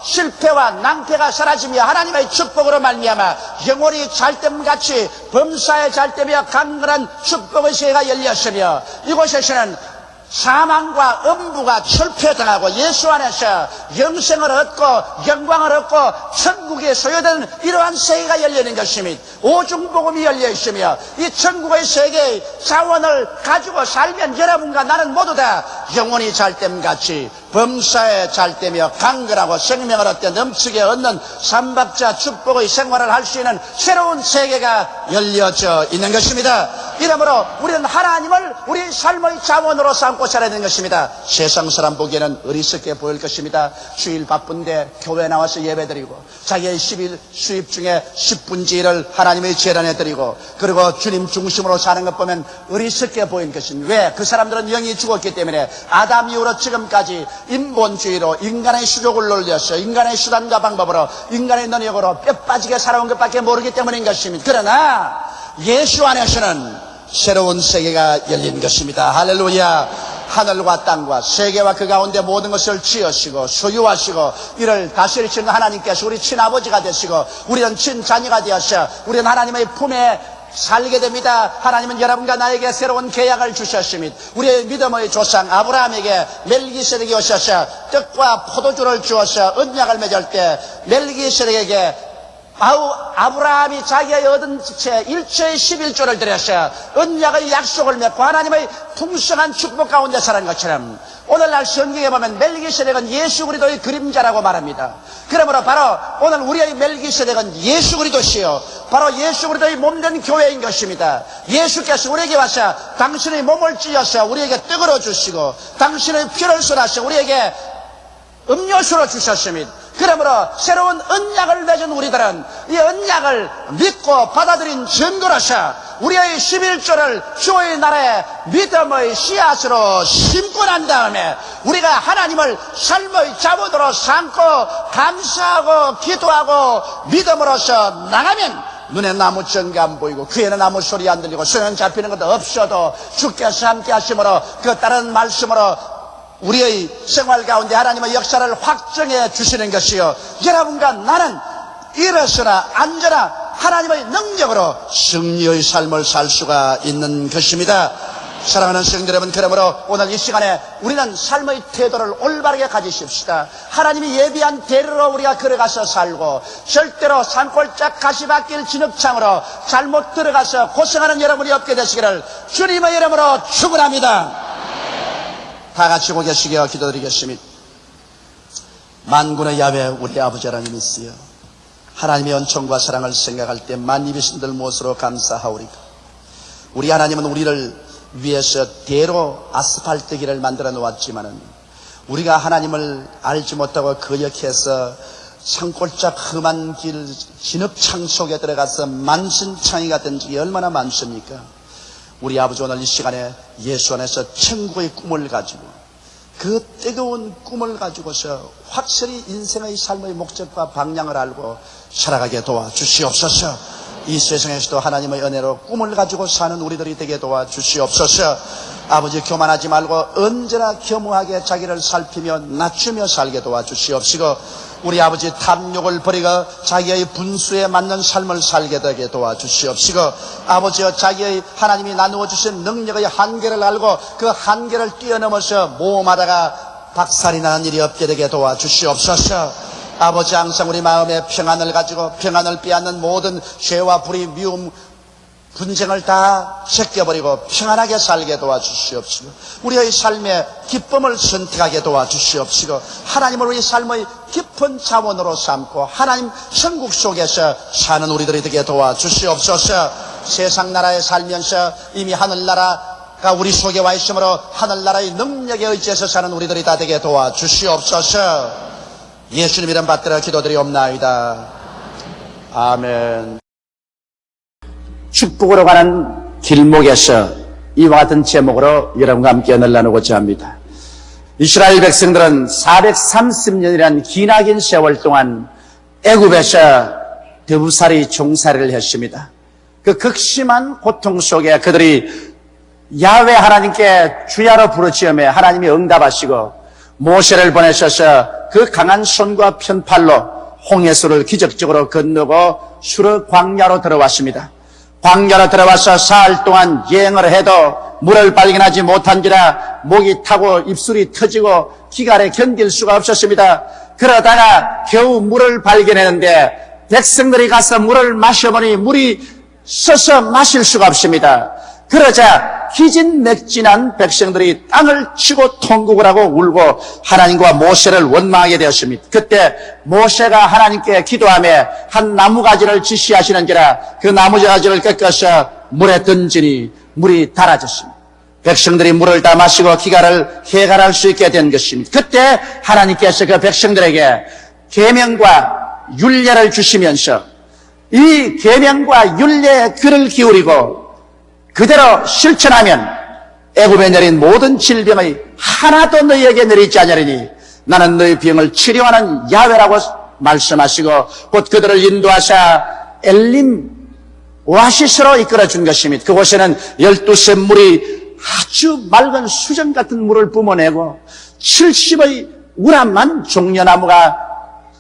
실패와 낭패가 사라지며 하나님의 축복으로 말미암아 영혼이 잘됨같이 범사에 잘되며 강건한 축복의 세계가 열렸으며 이곳에서는 사망과 음부가 철폐당하고 예수 안에서 영생을 얻고 영광을 얻고 천국에 소유된 이러한 세계가 열리는 것입니다. 오중복음이 열려 있으며 이 천국의 세계의 자원을 가지고 살면 여러분과 나는 모두 다 영혼이 잘됨같이 범사에 잘되며 강건하고 생명을 얻게 넘치게 얻는 삼박자 축복의 생활을 할 수 있는 새로운 세계가 열려져 있는 것입니다. 이러므로 우리는 하나님을 우리 삶의 자원으로 삼고 살아야 되는 것입니다. 세상 사람 보기에는 어리석게 보일 것입니다. 주일 바쁜데 교회 나와서 예배드리고 자기의 10일 수입 중에 10분지 1을 하나님의 재단에 드리고 그리고 주님 중심으로 사는 것 보면 어리석게 보인 것입니다. 왜? 그 사람들은 영이 죽었기 때문에 아담 이후로 지금까지 인본주의로 인간의 수족을 놀려서 인간의 수단과 방법으로 인간의 능력으로 뼈 빠지게 살아온 것밖에 모르기 때문인 것입니다. 그러나 예수 안에서는 새로운 세계가 열린 것입니다. 할렐루야. 하늘과 땅과 세계와 그 가운데 모든 것을 지으시고 소유하시고 이를 다스리시는 하나님께서 우리 친아버지가 되시고 우리는 친자녀가 되어서 우리는 하나님의 품에 살게 됩니다. 하나님은 여러분과 나에게 새로운 계약을 주셨습니다. 우리의 믿음의 조상 아브라함에게 멜기세덱이 오셔서 떡과 포도주를 주어서 언약을 맺을 때 멜기세덱에게 아브라함이 자기의 얻은 채 일체의 11조를 드려서 언약의 약속을 맺고 하나님의 풍성한 축복 가운데 살은 것처럼 오늘날 성경에 보면 멜기세덱은 예수 그리스도의 그림자라고 말합니다. 그러므로 바로 오늘 우리의 멜기세덱은 예수 그리스도시요 바로 예수 그리스도의 몸된 교회인 것입니다. 예수께서 우리에게 와서 당신의 몸을 찢어서 우리에게 떡으로 주시고 당신의 피를 쏟아서 우리에게 음료수로 주셨습니다. 그러므로 새로운 언약을 맺은 우리들은 이 언약을 믿고 받아들인 증거로서 우리의 11조를 주의 나라의 믿음의 씨앗으로 심고 난 다음에 우리가 하나님을 삶의 자원으로 삼고 감사하고 기도하고 믿음으로서 나가면 눈에 나무 전가 안 보이고 귀에는 아무 소리 안 들리고 손은 잡히는 것도 없어도 주께서 함께 하심으로 그 다른 말씀으로 우리의 생활 가운데 하나님의 역사를 확정해 주시는 것이요, 여러분과 나는 일어서나 앉아나 하나님의 능력으로 승리의 삶을 살 수가 있는 것입니다. 사랑하는 성도 여러분, 그러므로 오늘 이 시간에 우리는 삶의 태도를 올바르게 가지십시다. 하나님이 예비한 대로로 우리가 걸어가서 살고, 절대로 산골짝 가시밭길 진흙창으로 잘못 들어가서 고생하는 여러분이 없게 되시기를 주님의 이름으로 축원합니다. 다 같이 고 계시게 기도드리겠습니다. 만군의 야훼 우리 아버지 하나님이시여, 하나님의 은총과 사랑을 생각할 때 만입이 신들 무엇으로 감사하오리까. 우리 하나님은 우리를 위해서 대로 아스팔트 길을 만들어 놓았지만은, 우리가 하나님을 알지 못하고 거역해서 산골짝 험한 길 진흙창 속에 들어가서 만신창이가 된 적이 얼마나 많습니까? 우리 아버지, 오늘 이 시간에 예수 안에서 천국의 꿈을 가지고, 그 뜨거운 꿈을 가지고서 확실히 인생의 삶의 목적과 방향을 알고 살아가게 도와주시옵소서. 이 세상에서도 하나님의 은혜로 꿈을 가지고 사는 우리들이 되게 도와주시옵소서. 아버지, 교만하지 말고 언제나 겸허하게 자기를 살피며 낮추며 살게 도와주시옵시고, 우리 아버지 탐욕을 버리고 자기의 분수에 맞는 삶을 살게 되게 도와주시옵시고, 아버지여, 자기의 하나님이 나누어 주신 능력의 한계를 알고 그 한계를 뛰어넘어서 모험하다가 박살이 나는 일이 없게 되게 도와주시옵소서. 아버지, 항상 우리 마음에 평안을 가지고 평안을 빼앗는 모든 죄와 불의, 미움, 분쟁을 다 제껴버리고 평안하게 살게 도와주시옵시고, 우리의 삶의 기쁨을 선택하게 도와주시옵시고, 하나님을 우리 삶의 깊은 자원으로 삼고 하나님 천국 속에서 사는 우리들이 되게 도와주시옵소서. 세상 나라에 살면서 이미 하늘나라가 우리 속에 와 있으므로 하늘나라의 능력에 의지해서 사는 우리들이 다 되게 도와주시옵소서. 예수님 이름 받들어 기도드리옵나이다. 아멘. 축복으로 가는 길목에서 이와 같은 제목으로 여러분과 함께 은혜를 나누고자 합니다. 이스라엘 백성들은 430년이라는 기나긴 세월 동안 애굽에서 더부살이 종살이를 했습니다. 그 극심한 고통 속에 그들이 야훼 하나님께 주야로 부르짖음에 하나님이 응답하시고, 모세를 보내셔서 그 강한 손과 편팔로 홍해수를 기적적으로 건너고 수르 광야로 들어왔습니다. 광야로 들어와서 사흘 동안 여행을 해도 물을 발견하지 못한지라 목이 타고 입술이 터지고 기갈에 견딜 수가 없었습니다. 그러다가 겨우 물을 발견했는데 백성들이 가서 물을 마셔보니 물이 써서 마실 수가 없습니다. 그러자 기진맥진한 백성들이 땅을 치고 통곡을 하고 울고 하나님과 모세를 원망하게 되었습니다. 그때 모세가 하나님께 기도하며 한 나무가지를 지시하시는지라 그 나무가지를 꺾어서 물에 던지니 물이 달아졌습니다. 백성들이 물을 다 마시고 기갈을 해갈할 수 있게 된 것입니다. 그때 하나님께서 그 백성들에게 계명과 율례를 주시면서 이 계명과 율례에 귀를 기울이고 그대로 실천하면 애굽에 내린 모든 질병의 하나도 너희에게 내리지 아니하리니 나는 너희 병을 치료하는 야훼라고 말씀하시고, 곧 그들을 인도하사 엘림 오아시스로 이끌어준 것입니다. 그곳에는 12샘 물이 아주 맑은 수정 같은 물을 뿜어내고 70의 우람한 종려나무가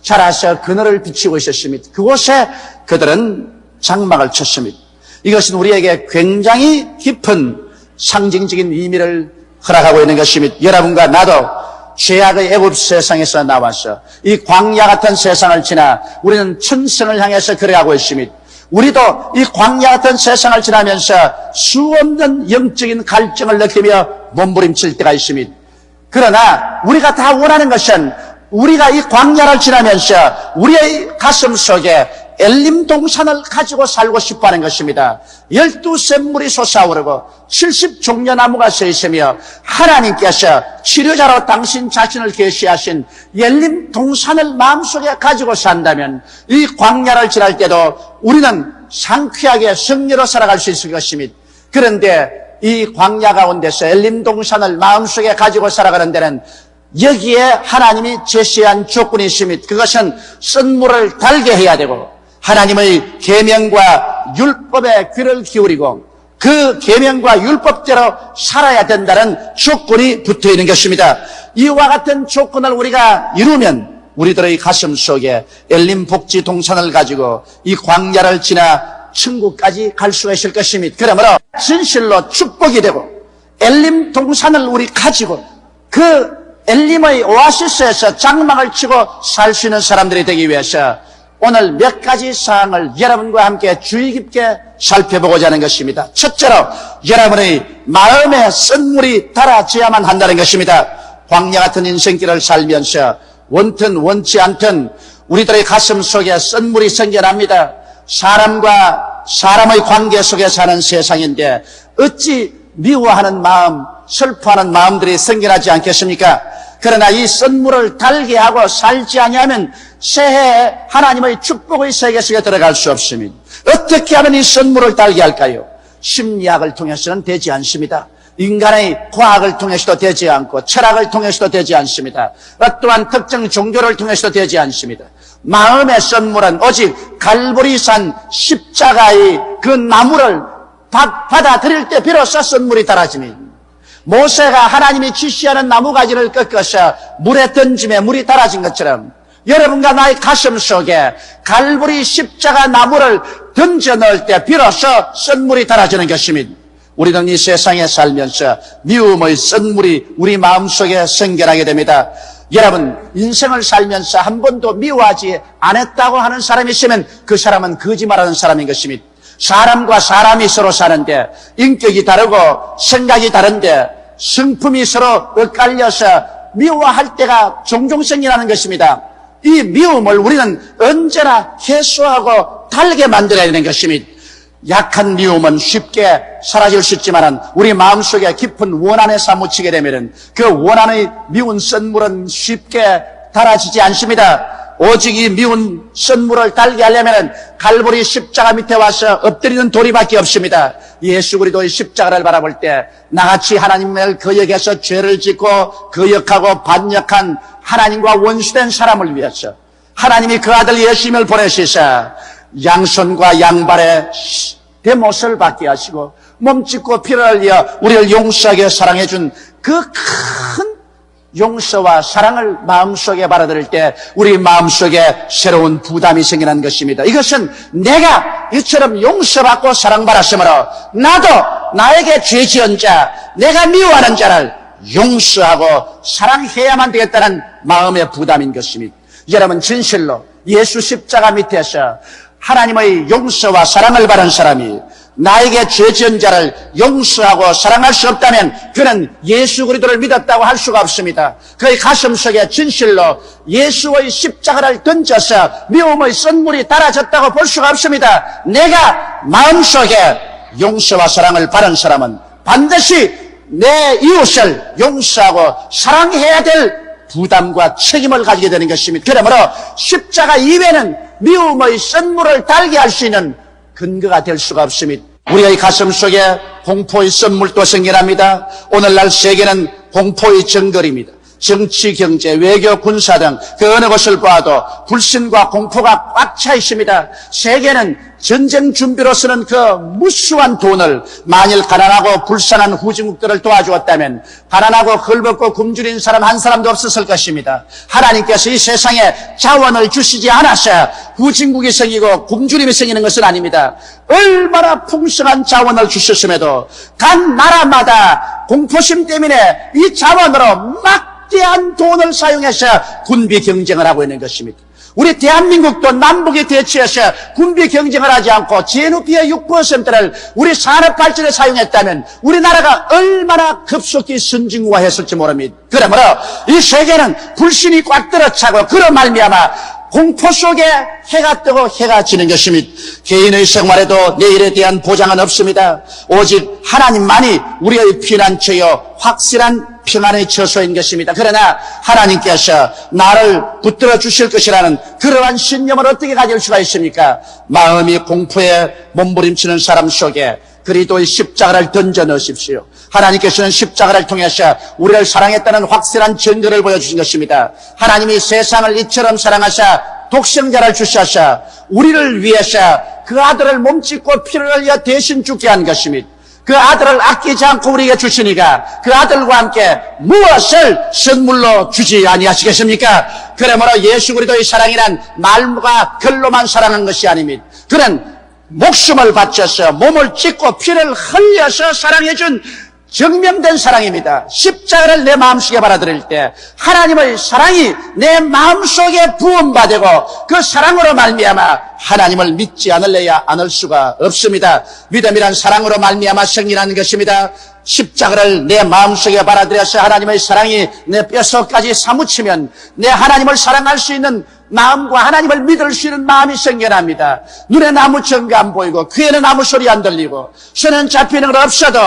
자라서 그늘을 비치고 있었습니다. 그곳에 그들은 장막을 쳤습니다. 이것은 우리에게 굉장히 깊은 상징적인 의미를 허락하고 있는 것입니다. 여러분과 나도 죄악의 애굽 세상에서 나와서 이 광야 같은 세상을 지나 우리는 천성을 향해서 걸어가고 있습니다. 우리도 이 광야 같은 세상을 지나면서 수없는 영적인 갈증을 느끼며 몸부림칠 때가 있습니다. 그러나 우리가 다 원하는 것은 우리가 이 광야를 지나면서 우리의 가슴 속에 엘림 동산을 가지고 살고 싶어하는 것입니다. 12샘물이 솟아오르고 70종려나무가 서 있으며 하나님께서 치료자로 당신 자신을 계시하신 엘림 동산을 마음속에 가지고 산다면 이 광야를 지날 때도 우리는 상쾌하게 승리로 살아갈 수 있을 것입니다. 그런데 이 광야 가운데서 엘림 동산을 마음속에 가지고 살아가는 데는 여기에 하나님이 제시한 조건이 있습니다. 그것은 쓴 물을 달게 해야 되고 하나님의 계명과 율법에 귀를 기울이고 그 계명과 율법대로 살아야 된다는 조건이 붙어 있는 것입니다. 이와 같은 조건을 우리가 이루면 우리들의 가슴 속에 엘림 복지 동산을 가지고 이 광야를 지나 천국까지 갈 수가 있을 것입니다. 그러므로 진실로 축복이 되고 엘림 동산을 우리 가지고 그 엘림의 오아시스에서 장막을 치고 살 수 있는 사람들이 되기 위해서 오늘 몇 가지 사항을 여러분과 함께 주의 깊게 살펴보고자 하는 것입니다. 첫째로 여러분의 마음에 쓴물이 달아져야만 한다는 것입니다. 광야 같은 인생길을 살면서 원튼 원치 않든 우리들의 가슴 속에 쓴물이 생겨납니다. 사람과 사람의 관계 속에 사는 세상인데 어찌 미워하는 마음, 슬퍼하는 마음들이 생겨나지 않겠습니까? 그러나 이 쓴물을 달게 하고 살지 아니하면 새해에 하나님의 축복의 세계 속에 들어갈 수 없습니다. 어떻게 하면 이 쓴물을 달게 할까요? 심리학을 통해서는 되지 않습니다. 인간의 과학을 통해서도 되지 않고 철학을 통해서도 되지 않습니다. 어떠한 특정 종교를 통해서도 되지 않습니다. 마음의 쓴물은 오직 갈보리산 십자가의 그 나무를 받아들일 때 비로소 쓴물이 달아집니다. 모세가 하나님이 지시하는 나무가지를 꺾어서 물에 던짐에 물이 달아진 것처럼 여러분과 나의 가슴 속에 갈보리 십자가 나무를 던져 넣을 때 비로소 쓴물이 달아지는 것입니다. 우리는 이 세상에 살면서 미움의 쓴물이 우리 마음속에 생겨나게 됩니다. 여러분, 인생을 살면서 한 번도 미워하지 않았다고 하는 사람이 있으면 그 사람은 거짓말하는 사람인 것입니다. 사람과 사람이 서로 사는데 인격이 다르고 생각이 다른데 성품이 서로 엇갈려서 미워할 때가 종종 생겨나는 것입니다. 이 미움을 우리는 언제나 해소하고 달게 만들어야 되는 것입니다. 약한 미움은 쉽게 사라질 수 있지만 우리 마음속에 깊은 원한에 사무치게 되면 그 원한의 미운 쓴물은 쉽게 달아지지 않습니다. 오직 이 미운 쓴물을 달게 하려면 갈보리 십자가 밑에 와서 엎드리는 도리밖에 없습니다. 예수 그리스도의 십자가를 바라볼 때 나같이 하나님을 거역해서 죄를 짓고 거역하고 반역한 하나님과 원수된 사람을 위해서 하나님이 그 아들 예수님을 보내시사 양손과 양발에 대못을 받게 하시고 몸짓고 피를 흘려 우리를 용서하게 사랑해 준 그 큰 용서와 사랑을 마음속에 받아들일 때 우리 마음속에 새로운 부담이 생기는 것입니다. 이것은 내가 이처럼 용서받고 사랑받았으므로 나도 나에게 죄 지은 자, 내가 미워하는 자를 용서하고 사랑해야만 되겠다는 마음의 부담인 것입니다. 여러분, 진실로 예수 십자가 밑에서 하나님의 용서와 사랑을 받은 사람이 나에게 죄 지은 자를 용서하고 사랑할 수 없다면 그는 예수 그리스도를 믿었다고 할 수가 없습니다. 그의 가슴속에 진실로 예수의 십자가를 던져서 미움의 쓴물이 달아졌다고 볼 수가 없습니다. 내가 마음속에 용서와 사랑을 받은 사람은 반드시 내 이웃을 용서하고 사랑해야 될 부담과 책임을 가지게 되는 것입니다. 그러므로 십자가 이외에는 미움의 쓴물을 달게 할 수 있는 근거가 될 수가 없습니다. 우리의 가슴 속에 공포의 쓴물도 생겨납니다. 오늘날 세계는 공포의 정글입니다. 정치, 경제, 외교, 군사 등 그 어느 것을 보아도 불신과 공포가 꽉 차 있습니다. 세계는 전쟁 준비로 쓰는 그 무수한 돈을 만일 가난하고 불쌍한 후진국들을 도와주었다면 가난하고 헐벗고 굶주린 사람 한 사람도 없었을 것입니다. 하나님께서 이 세상에 자원을 주시지 않아서 후진국이 생기고 굶주림이 생기는 것은 아닙니다. 얼마나 풍성한 자원을 주셨음에도 각 나라마다 공포심 때문에 이 자원으로 막대한 돈을 사용해서 군비 경쟁을 하고 있는 것입니다. 우리 대한민국도 남북에 대치해서 군비 경쟁을 하지 않고 GNP의 6%를 우리 산업 발전에 사용했다면 우리나라가 얼마나 급속히 선진국화했을지 모릅니다. 그러므로 이 세계는 불신이 꽉 들어차고 그로 말미암아 공포 속에 해가 뜨고 해가 지는 것입니다. 개인의 생활에도 내일에 대한 보장은 없습니다. 오직 하나님만이 우리의 피난처요 확실한 평안의 처소인 것입니다. 그러나 하나님께서 나를 붙들어 주실 것이라는 그러한 신념을 어떻게 가질 수가 있습니까? 마음이 공포에 몸부림치는 사람 속에 그리스도의 십자가를 던져 넣으십시오. 하나님께서는 십자가를 통해서 우리를 사랑했다는 확실한 증거를 보여주신 것입니다. 하나님이 세상을 이처럼 사랑하사 독생자를 주셔서 우리를 위해서 그 아들을 몸짓고 피를 흘려 대신 죽게 한 것입니다. 그 아들을 아끼지 않고 우리에게 주시니까 그 아들과 함께 무엇을 선물로 주지 아니하시겠습니까? 그러므로 예수 그리스도의 사랑이란 말과 글로만 사랑한 것이 아닙니다. 그는 목숨을 바쳐서 몸을 찢고 피를 흘려서 사랑해준 증명된 사랑입니다. 십자가를 내 마음속에 받아들일 때 하나님의 사랑이 내 마음속에 부음받고 그 사랑으로 말미암아 하나님을 믿지 않을래야 않을 수가 없습니다. 믿음이란 사랑으로 말미암아 생기는 것입니다. 십자가를 내 마음속에 받아들여서 하나님의 사랑이 내 뼛속까지 사무치면 내 하나님을 사랑할 수 있는 마음과 하나님을 믿을 수 있는 마음이 생겨납니다. 눈에는 아무 증거 안 보이고 귀에는 아무 소리 안 들리고 손은 잡히는 건 없어도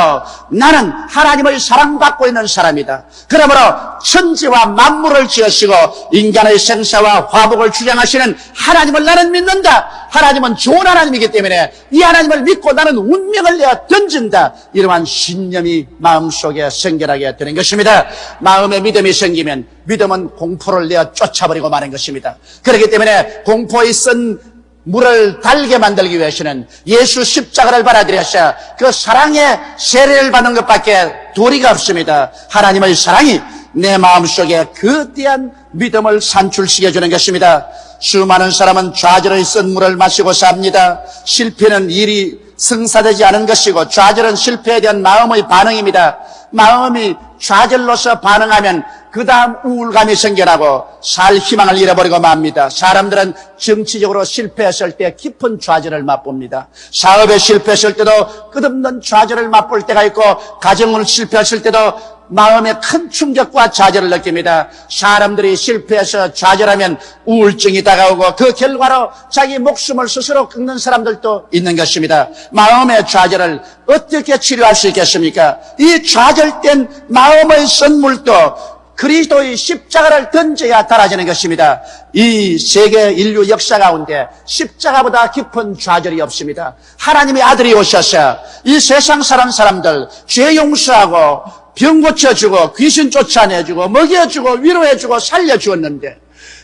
나는 하나님의 사랑받고 있는 사람이다. 그러므로 천지와 만물을 지으시고 인간의 생사와 화복을 주장하시는 하나님을 나는 믿는다. 하나님은 좋은 하나님이기 때문에 이 하나님을 믿고 나는 운명을 내어 던진다. 이러한 신념이 마음속에 생겨나게 되는 것입니다. 마음에 믿음이 생기면 믿음은 공포를 내어 쫓아버리고 마는 것입니다. 그렇기 때문에 공포에 쓴 물을 달게 만들기 위해서는 예수 십자가를 받아들여서 그 사랑의 세례를 받는 것밖에 도리가 없습니다. 하나님의 사랑이 내 마음속에 거대한 믿음을 산출시켜주는 것입니다. 수많은 사람은 좌절의 쓴 물을 마시고 삽니다. 실패는 일이 성사되지 않은 것이고 좌절은 실패에 대한 마음의 반응입니다. 마음이 좌절로서 반응하면 그 다음 우울감이 생겨나고 살 희망을 잃어버리고 맙니다. 사람들은 정치적으로 실패했을 때 깊은 좌절을 맛봅니다. 사업에 실패했을 때도 끝없는 좌절을 맛볼 때가 있고 가정을 실패했을 때도 마음에 큰 충격과 좌절을 느낍니다. 사람들이 실패해서 좌절하면 우울증이 다가오고 그 결과로 자기 목숨을 스스로 끊는 사람들도 있는 것입니다. 마음의 좌절을 어떻게 치료할 수 있겠습니까? 이 좌절된 마음의 선물도 그리스도의 십자가를 던져야 달아지는 것입니다. 이 세계 인류 역사 가운데 십자가보다 깊은 좌절이 없습니다. 하나님의 아들이 오셔서 이 세상 사람들 죄 용서하고 병 고쳐주고 귀신 쫓아내주고 먹여주고 위로해주고 살려주었는데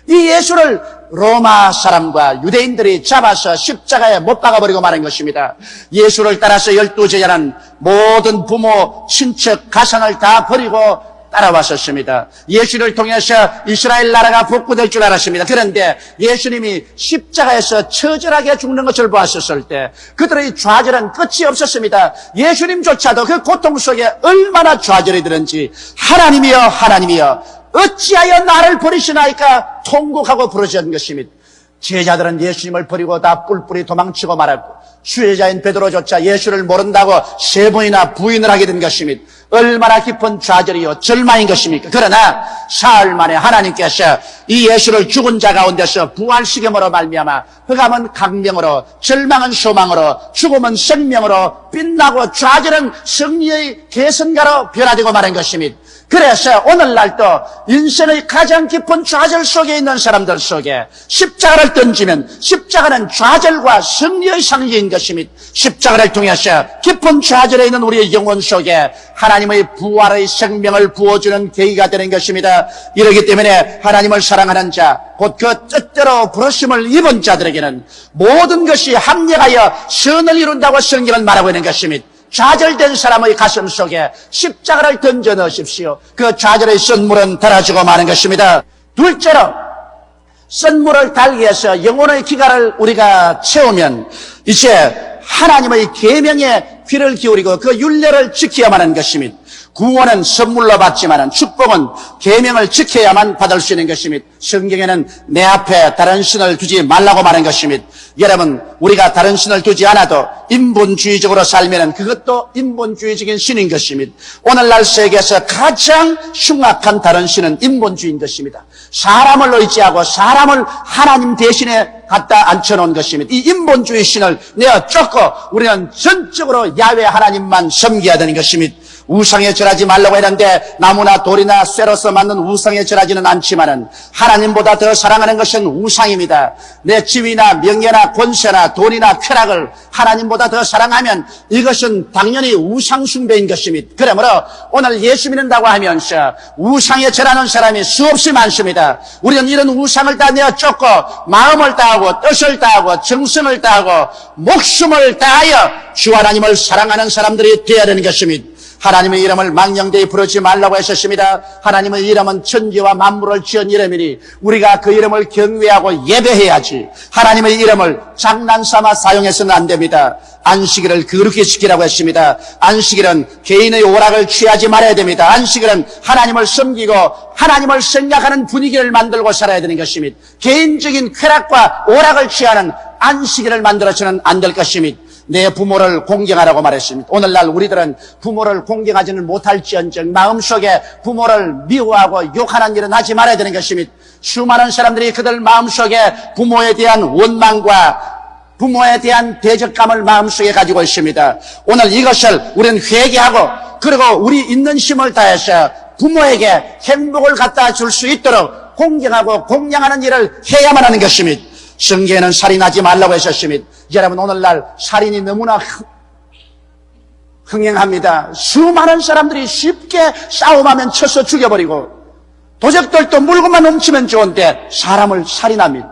이 예수를 로마 사람과 유대인들이 잡아서 십자가에 못 박아버리고 마는 것입니다. 예수를 따라서 12제자는 모든 부모, 친척, 가상을 다 버리고 따라왔었습니다. 예수를 통해서 이스라엘 나라가 복구될 줄 알았습니다. 그런데 예수님이 십자가에서 처절하게 죽는 것을 보았었을 때 그들의 좌절은 끝이 없었습니다. 예수님조차도 그 고통 속에 얼마나 좌절이 들은지 하나님이여 하나님이여 어찌하여 나를 버리시나이까 통곡하고 부르짖은 것입니다. 제자들은 예수님을 버리고 다 뿔뿔이 도망치고 말았고 수혜자인 베드로조차 예수를 모른다고 3번이나 부인을 하게 된 것입니다. 얼마나 깊은 좌절이요 절망인 것입니까? 그러나 사흘 만에 하나님께서 이 예수를 죽은 자 가운데서 부활시킴으로 말미암아 흑암은 강명으로 절망은 소망으로 죽음은 생명으로 빛나고 좌절은 승리의 개선가로 변화되고 마는 것입니다. 그래서 오늘날도 인생의 가장 깊은 좌절 속에 있는 사람들 속에 십자가를 던지면 십자가는 좌절과 승리의 상징인 것입니다. 십자가를 통해서 깊은 좌절에 있는 우리의 영혼 속에 하나님의 부활의 생명을 부어주는 계기가 되는 것입니다. 이러기 때문에 하나님을 사랑하는 자, 곧 그 뜻대로 부르심을 입은 자들에게는 모든 것이 합력하여 선을 이룬다고 성경은 말하고 있는 것입니다. 좌절된 사람의 가슴 속에 십자가를 던져 넣으십시오. 그 좌절의 선물은 달아지고 마는 것입니다. 둘째로 선물을 달기 위해서 영혼의 기가를 우리가 채우면 이제 하나님의 계명에 귀를 기울이고 그 율례를 지켜야만 하는 것입니다. 구원은 선물로 받지만 축복은 계명을 지켜야만 받을 수 있는 것입니다. 성경에는 내 앞에 다른 신을 두지 말라고 말하는 것입니다. 여러분, 우리가 다른 신을 두지 않아도 인본주의적으로 살면 그것도 인본주의적인 신인 것입니다. 오늘날 세계에서 가장 흉악한 다른 신은 인본주의인 것입니다. 사람을 의지하고 사람을 하나님 대신에 갖다 앉혀놓은 것입니다. 이 인본주의 신을 내어 쫓고 우리는 전적으로 야훼 하나님만 섬겨야 되는 것입니다. 우상에 절하지 말라고 했는데 나무나 돌이나 쇠로서 만든 우상에 절하지는 않지만은 하나님보다 더 사랑하는 것은 우상입니다. 내 지위나 명예나 권세나 돈이나 쾌락을 하나님보다 더 사랑하면 이것은 당연히 우상 숭배인 것입니다. 그러므로 오늘 예수 믿는다고 하면서 우상에 절하는 사람이 수없이 많습니다. 우리는 이런 우상을 다 내어 쫓고 마음을 다하고 뜻을 다하고 정성을 다하고 목숨을 다하여 주 하나님을 사랑하는 사람들이 되어야 되는 것입니다. 하나님의 이름을 망령되이 부르지 말라고 하셨습니다. 하나님의 이름은 천지와 만물을 지은 이름이니 우리가 그 이름을 경외하고 예배해야지 하나님의 이름을 장난삼아 사용해서는 안 됩니다. 안식일을 거룩히 지키라고 했습니다. 안식일은 개인의 오락을 취하지 말아야 됩니다. 안식일은 하나님을 섬기고 하나님을 생각하는 분위기를 만들고 살아야 되는 것입니다. 개인적인 쾌락과 오락을 취하는 안식일을 만들어서는 안 될 것입니다. 내 부모를 공경하라고 말했습니다. 오늘날 우리들은 부모를 공경하지는 못할지언정 마음속에 부모를 미워하고 욕하는 일은 하지 말아야 되는 것입니다. 수많은 사람들이 그들 마음속에 부모에 대한 원망과 부모에 대한 대적감을 마음속에 가지고 있습니다. 오늘 이것을 우리는 회개하고 그리고 우리 있는 힘을 다해서 부모에게 행복을 갖다 줄 수 있도록 공경하고 공양하는 일을 해야만 하는 것입니다. 성경에는 살인하지 말라고 하셨습니다. 여러분 오늘날 살인이 너무나 흥행합니다. 수많은 사람들이 쉽게 싸움하면 쳐서 죽여버리고 도적들도 물건만 훔치면 좋은데 사람을 살인합니다.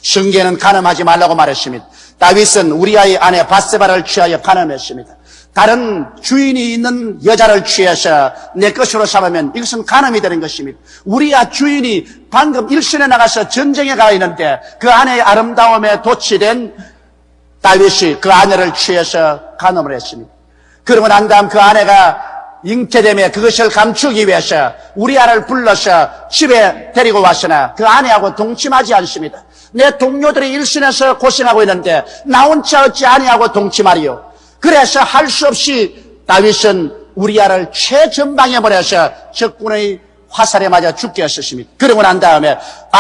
성경에는 간음하지 말라고 말했습니다. 다윗은 우리아의 아내 밧세바를 취하여 간음했습니다. 다른 주인이 있는 여자를 취해서 내 것으로 삼으면 이것은 간음이 되는 것입니다. 우리아 주인이 방금 일선에 나가서 전쟁에 가 있는데 그 아내의 아름다움에 도취된 다윗이 그 아내를 취해서 간음을 했습니다. 그러고 난 다음 그 아내가 잉태됨에 그것을 감추기 위해서 우리아를 불러서 집에 데리고 왔으나 그 아내하고 동침하지 않습니다. 내 동료들이 일선에서 고생하고 있는데 나 혼자 어찌 아내하고 동침하리요. 그래서 할 수 없이 다윗은 우리아를 최전방에 보내서 적군의 화살에 맞아 죽게 하셨습니다. 그러고 난 다음에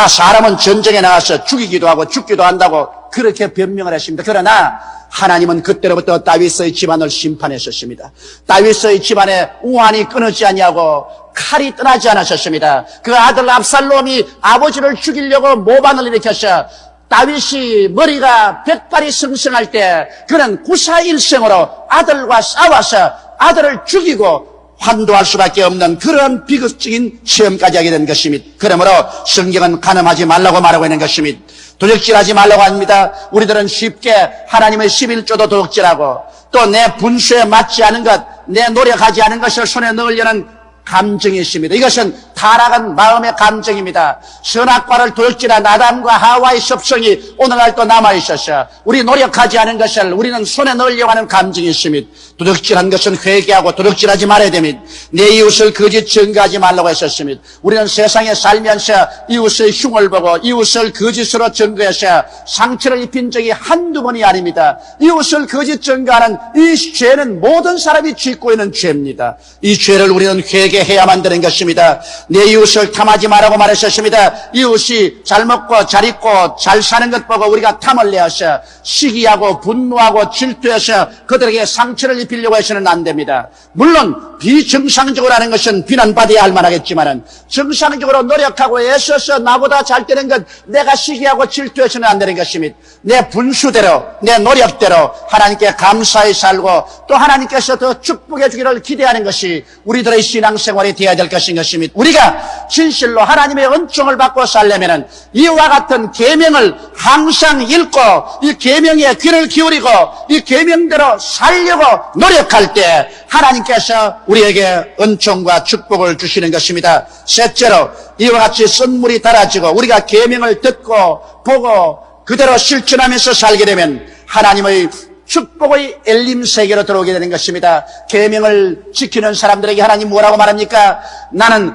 사람은 전쟁에 나가서 죽이기도 하고 죽기도 한다고 그렇게 변명을 했습니다. 그러나 하나님은 그때로부터 다윗의 집안을 심판했었습니다. 다윗의 집안에 우환이 끊어지지 아니하고 칼이 떠나지 않으셨습니다. 그 아들 압살롬이 아버지를 죽이려고 모반을 일으켜서 다윗이 머리가 백발이 성성할 때 그는 구사일생으로 아들과 싸워서 아들을 죽이고 환도할 수밖에 없는 그런 비극적인 시험까지 하게 된 것입니다. 그러므로 성경은 간음하지 말라고 말하고 있는 것입니다. 도적질하지 말라고 합니다. 우리들은 쉽게 하나님의 11조도 도적질하고 또 내 분수에 맞지 않은 것, 내 노력하지 않은 것을 손에 넣으려는 감정이 있습니다. 이것은 타락한 마음의 감정입니다. 선악과를 도적질한 아담과 하와의 섭성이 오늘날도 남아있어서 우리 노력하지 않은 것을 우리는 손에 넣으려고 하는 감정이 있습니다. 도적질한 것은 회개하고 도적질하지 말아야 됩니다. 내 이웃을 거짓 증거하지 말라고 했었습니다. 우리는 세상에 살면서 이웃의 흉을 보고 이웃을 거짓으로 증거해서 상처를 입힌 적이 한두 번이 아닙니다. 이웃을 거짓 증거하는 이 죄는 모든 사람이 짓고 있는 죄입니다. 이 죄를 우리는 회개해야만 되는 것입니다. 내 이웃을 탐하지 말라고 말하셨습니다. 이웃이 잘 먹고 잘 입고 잘 사는 것 보고 우리가 탐을 내어서 시기하고 분노하고 질투해서 그들에게 상처를 입히려고 해서는 안 됩니다. 물론 비정상적으로 하는 것은 비난받아야 할 만하겠지만 정상적으로 노력하고 애써서 나보다 잘 되는 것 내가 시기하고 질투해서는 안 되는 것입니다. 내 분수대로 내 노력대로 하나님께 감사히 살고 또 하나님께서 더 축복해 주기를 기대하는 것이 우리들의 신앙생활이 되어야 될 것인 것입니다. 우리가 진실로 하나님의 은총을 받고 살려면 이와 같은 계명을 항상 읽고 이 계명에 귀를 기울이고 이 계명대로 살려고 노력할 때 하나님께서 우리에게 은총과 축복을 주시는 것입니다. 셋째로 이와 같이 선물이 달아지고 우리가 계명을 듣고 보고 그대로 실천하면서 살게 되면 하나님의 축복의 엘림 세계로 들어오게 되는 것입니다. 계명을 지키는 사람들에게 하나님 뭐라고 말합니까? 나는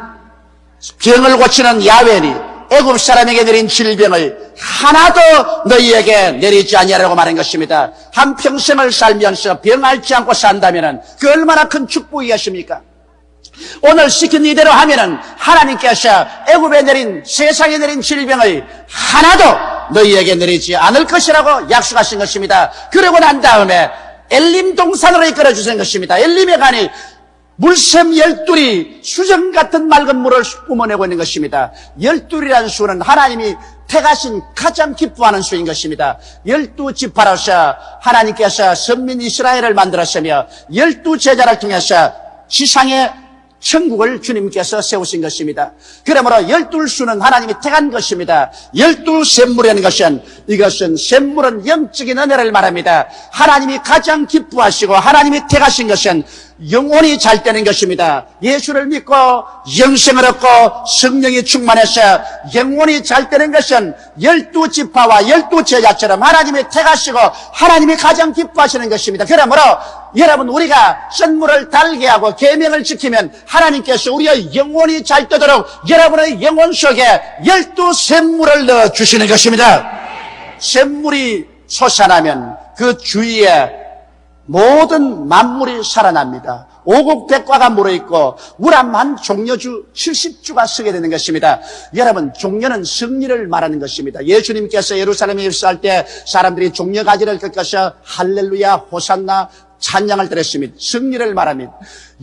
병을 고치는 야훼니 애굽 사람에게 내린 질병을 하나도 너희에게 내리지 아니하라고 말한 것입니다. 한평생을 살면서 병 앓지 않고 산다면 그 얼마나 큰 축복이겠습니까? 오늘 시킨 이대로 하면은 하나님께서 애굽에 내린 세상에 내린 질병을 하나도 너희에게 내리지 않을 것이라고 약속하신 것입니다. 그러고 난 다음에 엘림 동산으로 이끌어 주신 것입니다. 엘림에 가니 물샘 12이 수정 같은 맑은 물을 뿜어내고 있는 것입니다. 12이라는 수는 하나님이 택하신 가장 기뻐하는 수인 것입니다. 12지파로서 하나님께서 선민 이스라엘을 만들었으며 12제자를 통해서 지상의 천국을 주님께서 세우신 것입니다. 그러므로 12수는 하나님이 택한 것입니다. 12샘물이라는 것은, 이것은 샘물은 영적인 은혜를 말합니다. 하나님이 가장 기뻐하시고 하나님이 택하신 것은 영혼이 잘 되는 것입니다. 예수를 믿고 영생을 얻고 성령이 충만해서 영혼이 잘 되는 것은 12지파와 12제자처럼 하나님이 택하시고 하나님이 가장 기뻐하시는 것입니다. 그러므로 여러분, 우리가 선물을 달게 하고 계명을 지키면 하나님께서 우리의 영혼이 잘 되도록 여러분의 영혼 속에 12샘물을 넣어주시는 것입니다. 샘물이 솟아나면 그 주위에 모든 만물이 살아납니다. 오곡백과가 물어있고 우람한 종려주 70주가 서게 되는 것입니다. 여러분, 종려는 승리를 말하는 것입니다. 예수님께서 예루살렘에 입성할 때 사람들이 종려가지를 꺾어서 할렐루야 호산나 찬양을 드렸습니다. 승리를 말합니다.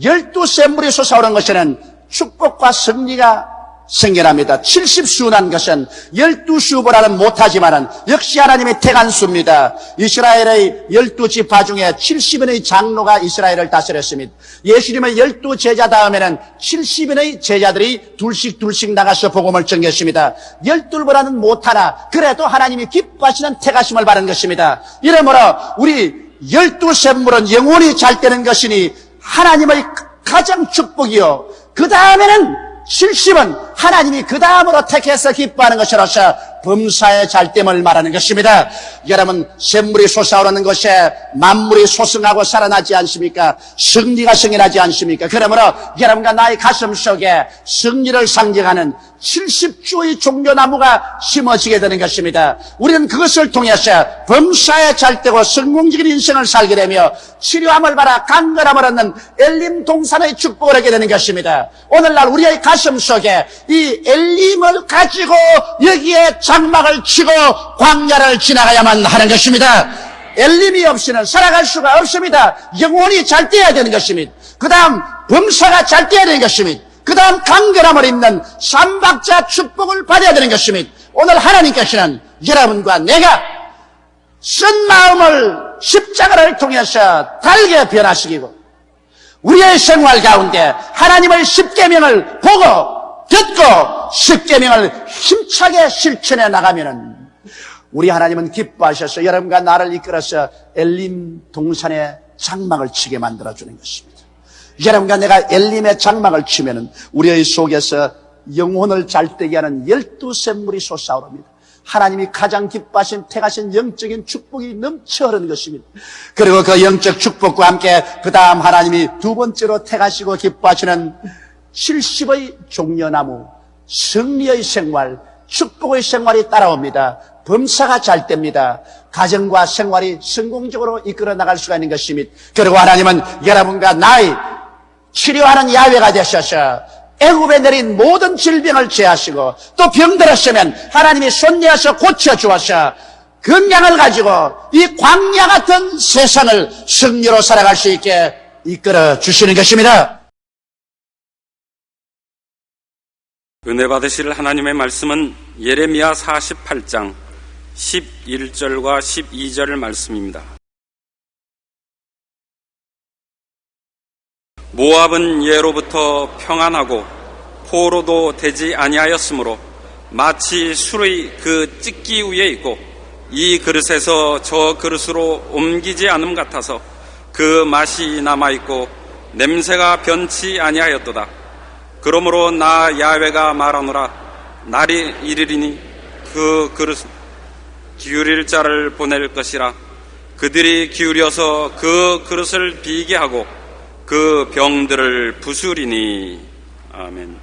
12샘물이 솟아오는 것에는 축복과 승리가 생겨납니다. 70수란 것은 12수보다는 못하지만은 역시 하나님의 택한 수입니다. 이스라엘의 12지파 중에 70인의 장로가 이스라엘을 다스렸습니다. 예수님의 12제자 다음에는 70인의 제자들이 둘씩 나가서 복음을 전개했습니다. 12보다는 못하나 그래도 하나님이 기뻐하시는 택하심을 받은 것입니다. 이러므로 우리 12샘물은 영혼이 잘 되는 것이니 하나님의 가장 축복이요, 그 다음에는 70은 하나님이 그 다음으로 택해서 기뻐하는 것이라서 범사의 잘됨을 말하는 것입니다. 여러분, 샘물이 솟아오르는 것에 만물이 소승하고 살아나지 않습니까? 승리가 생겨나지 않습니까? 그러므로 여러분과 나의 가슴 속에 승리를 상징하는 70주의 종려나무가 심어지게 되는 것입니다. 우리는 그것을 통해서 범사에 잘되고 성공적인 인생을 살게 되며 치료함을 받아 강건함을 얻는 엘림 동산의 축복을 얻게 되는 것입니다. 오늘날 우리의 가슴 속에 이 엘림을 가지고 여기에 장막을 치고 광야를 지나가야만 하는 것입니다. 엘림이 없이는 살아갈 수가 없습니다. 영혼이 잘 되어야 되는 것입니다. 그 다음 범사가 잘 되어야 되는 것입니다. 그 다음 강건함을 입는 삼박자 축복을 받아야 되는 것입니다. 오늘 하나님께서는 여러분과 내가 쓴 마음을 십자가를 통해서 달게 변화시키고 우리의 생활 가운데 하나님의 십계명을 보고 듣고 십계명을 힘차게 실천해 나가면은 우리 하나님은 기뻐하셔서 여러분과 나를 이끌어서 엘림 동산에 장막을 치게 만들어주는 것입니다. 여러분과 내가 엘림의 장막을 치면은 우리의 속에서 영혼을 잘되게 하는 12샘물이 솟아오릅니다. 하나님이 가장 기뻐하신 택하신 영적인 축복이 넘쳐 흐르는 것입니다. 그리고 그 영적 축복과 함께 그 다음 하나님이 두 번째로 택하시고 기뻐하시는 70의 종려나무, 승리의 생활, 축복의 생활이 따라옵니다. 범사가 잘 됩니다. 가정과 생활이 성공적으로 이끌어 나갈 수가 있는 것입니다. 그리고 하나님은 여러분과 나의 치료하는 야훼가 되셔서 애굽에 내린 모든 질병을 제하시고 또 병들었으면 하나님이 손내어서 고쳐주어서 건강을 가지고 이 광야 같은 세상을 승리로 살아갈 수 있게 이끌어 주시는 것입니다. 은혜 받으실 하나님의 말씀은 예레미야 48장 11절과 12절 말씀입니다. 모압은 예로부터 평안하고 포로도 되지 아니하였으므로 마치 술의 그 찢기 위에 있고 이 그릇에서 저 그릇으로 옮기지 않음 같아서 그 맛이 남아있고 냄새가 변치 아니하였도다. 그러므로 나 야훼가 말하노라. 날이 이르리니 그 그릇 기울일 자를 보낼 것이라. 그들이 기울여서 그 그릇을 비게 하고 그 병들을 부수리니. 아멘.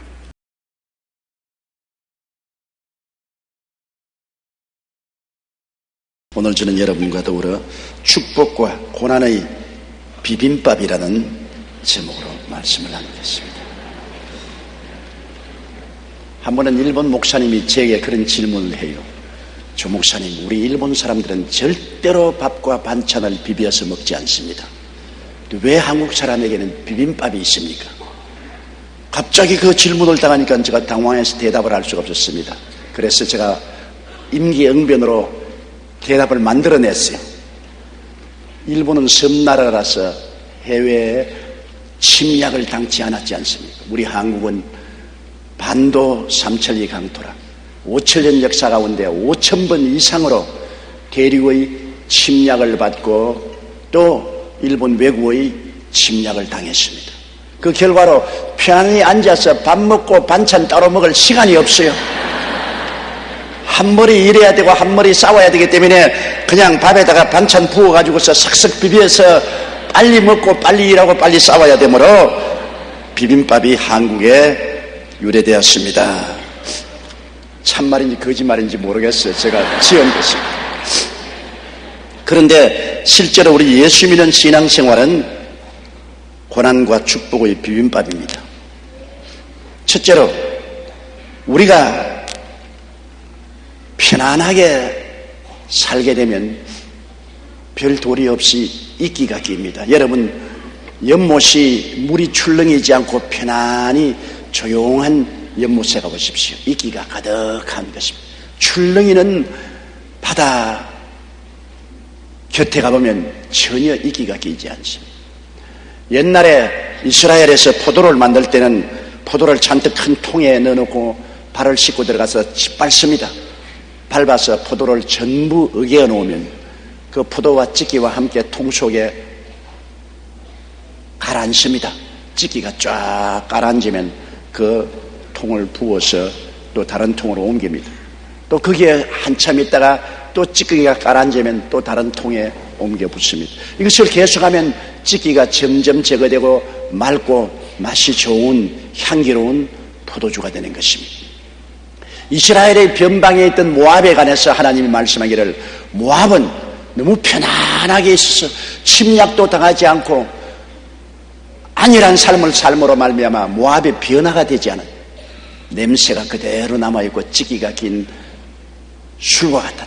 오늘 저는 여러분과 더불어 축복과 고난의 비빔밥이라는 제목으로 말씀을 나누겠습니다. 한 번은 일본 목사님이 제게 그런 질문을 해요. 조 목사님, 우리 일본 사람들은 절대로 밥과 반찬을 비벼서 먹지 않습니다. 왜 한국 사람에게는 비빔밥이 있습니까? 갑자기 그 질문을 당하니까 제가 당황해서 대답을 할 수가 없었습니다. 그래서 제가 임기응변으로 대답을 만들어냈어요. 일본은 섬나라라서 해외에 침략을 당치 않았지 않습니까? 우리 한국은 반도 삼천리 강토라 5천년 역사 가운데 5,000번 이상으로 대륙의 침략을 받고 또 일본 외국의 침략을 당했습니다. 그 결과로 편안히 앉아서 밥 먹고 반찬 따로 먹을 시간이 없어요. 한 머리 일해야 되고 한 머리 싸워야 되기 때문에 그냥 밥에다가 반찬 부어가지고서 삭삭 비벼서 빨리 먹고 빨리 일하고 빨리 싸워야 되므로 비빔밥이 한국에 유래되었습니다. 참말인지 거짓말인지 모르겠어요. 제가 지은 것입니다. 그런데 실제로 우리 예수 믿는 신앙생활은 고난과 축복의 비빔밥입니다. 첫째로 우리가 편안하게 살게 되면 별 도리 없이 이끼가 낍니다. 여러분, 연못이 물이 출렁이지 않고 편안히 조용한 연못에 가보십시오. 이끼가 가득한 것입니다. 출렁이는 바다 곁에 가보면 전혀 이끼가 끼지 않습니다. 옛날에 이스라엘에서 포도를 만들 때는 포도를 잔뜩 큰 통에 넣어놓고 발을 씻고 들어가서 밟습니다. 밟아서 포도를 전부 으개어 놓으면 그 포도와 찌끼와 함께 통 속에 가라앉습니다. 찌끼가 쫙 가라앉으면 그 통을 부어서 또 다른 통으로 옮깁니다. 또 거기에 한참 있다가 또 찌끼가 가라앉으면 또 다른 통에 옮겨 붙습니다. 이것을 계속하면 찌끼가 점점 제거되고 맑고 맛이 좋은 향기로운 포도주가 되는 것입니다. 이스라엘의 변방에 있던 모압에 관해서 하나님이 말씀하기를 모압은 너무 편안하게 있어서 침략도 당하지 않고 안일한 삶을 삶으로 말미암아 모압의 변화가 되지 않은 냄새가 그대로 남아있고 찌기가 낀 술과 같다.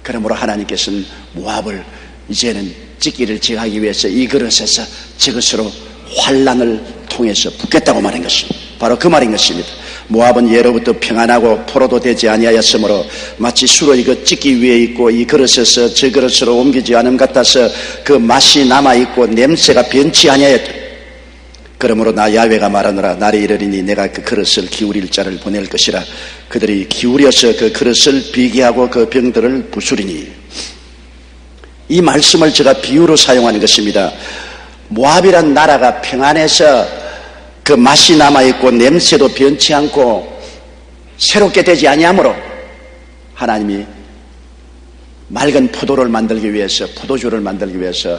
그러므로 하나님께서는 모압을 이제는 찌기를 제거하기 위해서 이 그릇에서 저것으로 환란을 통해서 붓겠다고 말한 것입니다. 바로 그 말인 것입니다. 모압은 예로부터 평안하고 포로도 되지 아니하였으므로 마치 수로이 그 찌기 위에 있고 이 그릇에서 저 그릇으로 옮기지 않음 같아서 그 맛이 남아있고 냄새가 변치 아니하였다. 그러므로 나 야훼가 말하노라 날이 이르리니 내가 그 그릇을 기울일 자를 보낼 것이라 그들이 기울여서 그 그릇을 비기하고 그 병들을 부수리니. 이 말씀을 제가 비유로 사용하는 것입니다. 모압이란 나라가 평안해서 그 맛이 남아있고 냄새도 변치 않고 새롭게 되지 아니하므로 하나님이 맑은 포도를 만들기 위해서 포도주를 만들기 위해서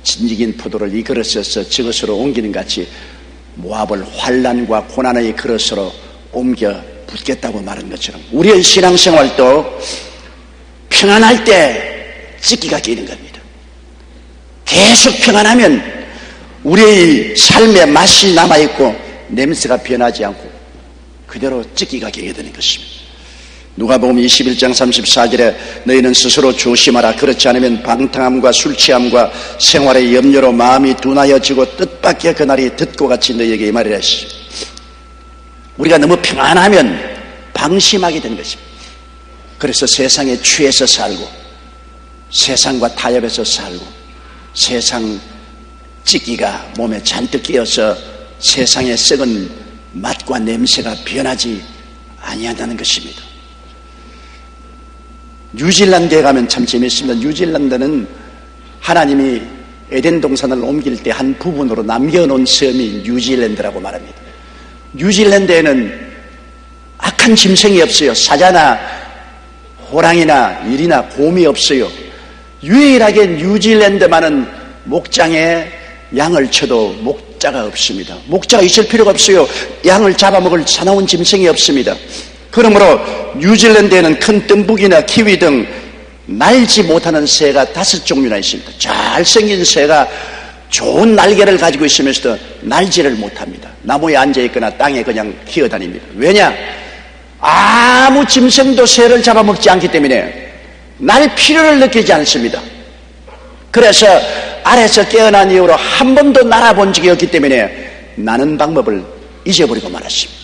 진직인 포도를 이 그릇에서 저것으로 옮기는 같이 모압을 환난과 고난의 그릇으로 옮겨 붓겠다고 말한 것처럼 우리의 신앙생활도 평안할 때 찌기가 끼는 겁니다. 계속 평안하면 우리의 삶의 맛이 남아있고 냄새가 변하지 않고 그대로 찌기가 끼게 되는 것입니다. 누가복음 21장 34절에 너희는 스스로 조심하라. 그렇지 않으면 방탕함과 술취함과 생활의 염려로 마음이 둔하여지고 뜻밖의 그날이 듣고 같이 너희에게 이 말이라 하시죠. 우리가 너무 평안하면 방심하게 되는 것입니다. 그래서 세상에 취해서 살고 세상과 타협해서 살고 세상 찌기가 몸에 잔뜩 끼어서 세상의 썩은 맛과 냄새가 변하지 아니한다는 것입니다. 뉴질랜드에 가면 참 재미있습니다. 뉴질랜드는 하나님이 에덴 동산을 옮길 때 한 부분으로 남겨놓은 섬이 뉴질랜드라고 말합니다. 뉴질랜드에는 악한 짐승이 없어요. 사자나 호랑이나 일이나 곰이 없어요. 유일하게 뉴질랜드만은 목장에 양을 쳐도 목자가 없습니다. 목자가 있을 필요가 없어요. 양을 잡아먹을 사나운 짐승이 없습니다. 그러므로 뉴질랜드에는 큰 뜸북이나 키위 등 날지 못하는 새가 5종류나 있습니다. 잘생긴 새가 좋은 날개를 가지고 있으면서도 날지를 못합니다. 나무에 앉아있거나 땅에 그냥 기어다닙니다. 왜냐? 아무 짐승도 새를 잡아먹지 않기 때문에 날 필요를 느끼지 않습니다. 그래서 아래서 깨어난 이후로 한 번도 날아본 적이 없기 때문에 나는 방법을 잊어버리고 말았습니다.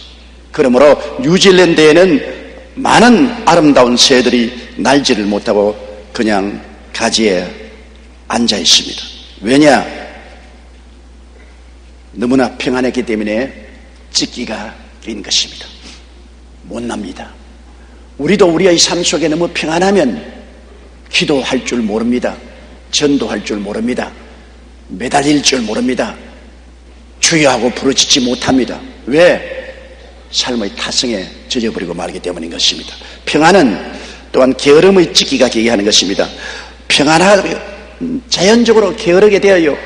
그러므로 뉴질랜드에는 많은 아름다운 새들이 날지를 못하고 그냥 가지에 앉아 있습니다. 왜냐? 너무나 평안했기 때문에 찢기가 낀 것입니다. 못납니다. 우리도 우리의 삶 속에 너무 평안하면 기도할 줄 모릅니다. 전도할 줄 모릅니다. 매달릴 줄 모릅니다. 주여하고 부르짖지 못합니다. 왜? 삶의 타성에 젖어버리고 말기 때문인 것입니다. 평안은 또한 게으름의 찢기가 되게 하는 것입니다. 평안하고 자연적으로 게으르게 되어요.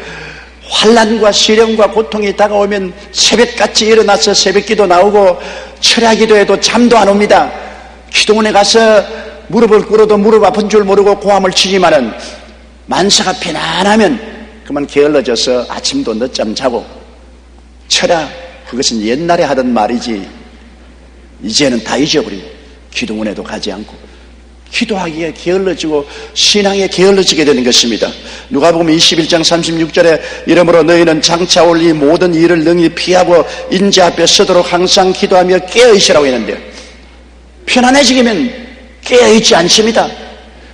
환난과 시련과 고통이 다가오면 새벽같이 일어나서 새벽기도 나오고 철야기도에도 잠도 안 옵니다. 기도원에 가서 무릎을 꿇어도 무릎 아픈 줄 모르고 고함을 치지만은 만사가 편안하면 그만 게을러져서 아침도 늦잠 자고 철야 그것은 옛날에 하던 말이지 이제는 다 잊어버리고 기도원에도 가지 않고 기도하기에 게을러지고 신앙에 게을러지게 되는 것입니다. 누가복음 21장 36절에 이러므로 너희는 장차 올 이 모든 일을 능히 피하고 인재 앞에 서도록 항상 기도하며 깨어있으라고 했는데 편안해지면 깨어있지 않습니다.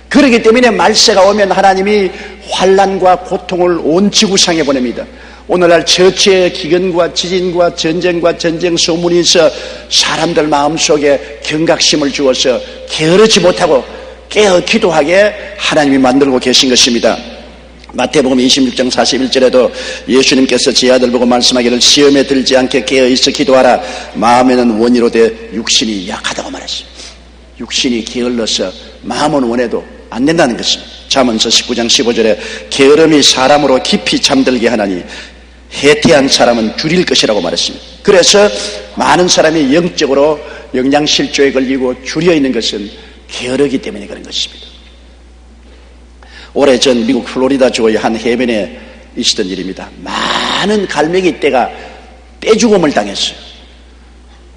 그렇기 때문에 말세가 오면 하나님이 환난과 고통을 온 지구상에 보냅니다. 오늘날 처치의 기근과 지진과 전쟁과 전쟁 소문이 있어 사람들 마음속에 경각심을 주어서 게으르지 못하고 깨어 기도하게 하나님이 만들고 계신 것입니다. 마태복음 26장 41절에도 예수님께서 제 아들 보고 말씀하기를 시험에 들지 않게 깨어있어 기도하라. 마음에는 원이로되 육신이 약하다고 말했습니다. 육신이 게을러서 마음은 원해도 안 된다는 것입니다. 잠언서 19장 15절에 게으름이 사람으로 깊이 잠들게 하나니 해태한 사람은 줄일 것이라고 말했습니다. 그래서 많은 사람이 영적으로 영양실조에 걸리고 줄여 있는 것은 게으르기 때문에 그런 것입니다. 오래전 미국 플로리다주의 한 해변에 있었던 일입니다. 많은 갈매기 떼가 떼죽음을 당했어요.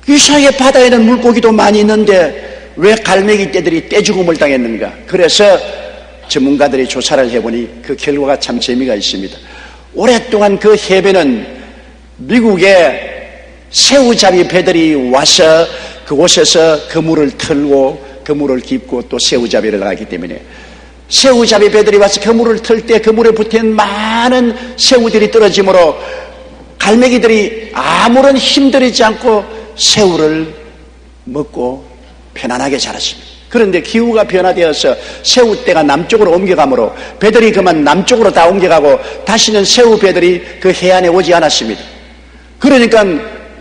이상하게 바다에는 물고기도 많이 있는데 왜 갈매기 떼들이 떼죽음을 당했는가? 그래서 전문가들이 조사를 해보니 그 결과가 참 재미가 있습니다. 오랫동안 그 해변은 미국의 새우잡이 배들이 와서 그곳에서 그물을 틀고 그물을 깁고 또 새우잡이를 나가기 때문에 새우잡이 배들이 와서 그물을 틀 때 그물에 붙은 많은 새우들이 떨어지므로 갈매기들이 아무런 힘들이지 않고 새우를 먹고 편안하게 자랐습니다. 그런데 기후가 변화되어서 새우떼가 남쪽으로 옮겨가므로 배들이 그만 남쪽으로 다 옮겨가고 다시는 새우 배들이 그 해안에 오지 않았습니다. 그러니까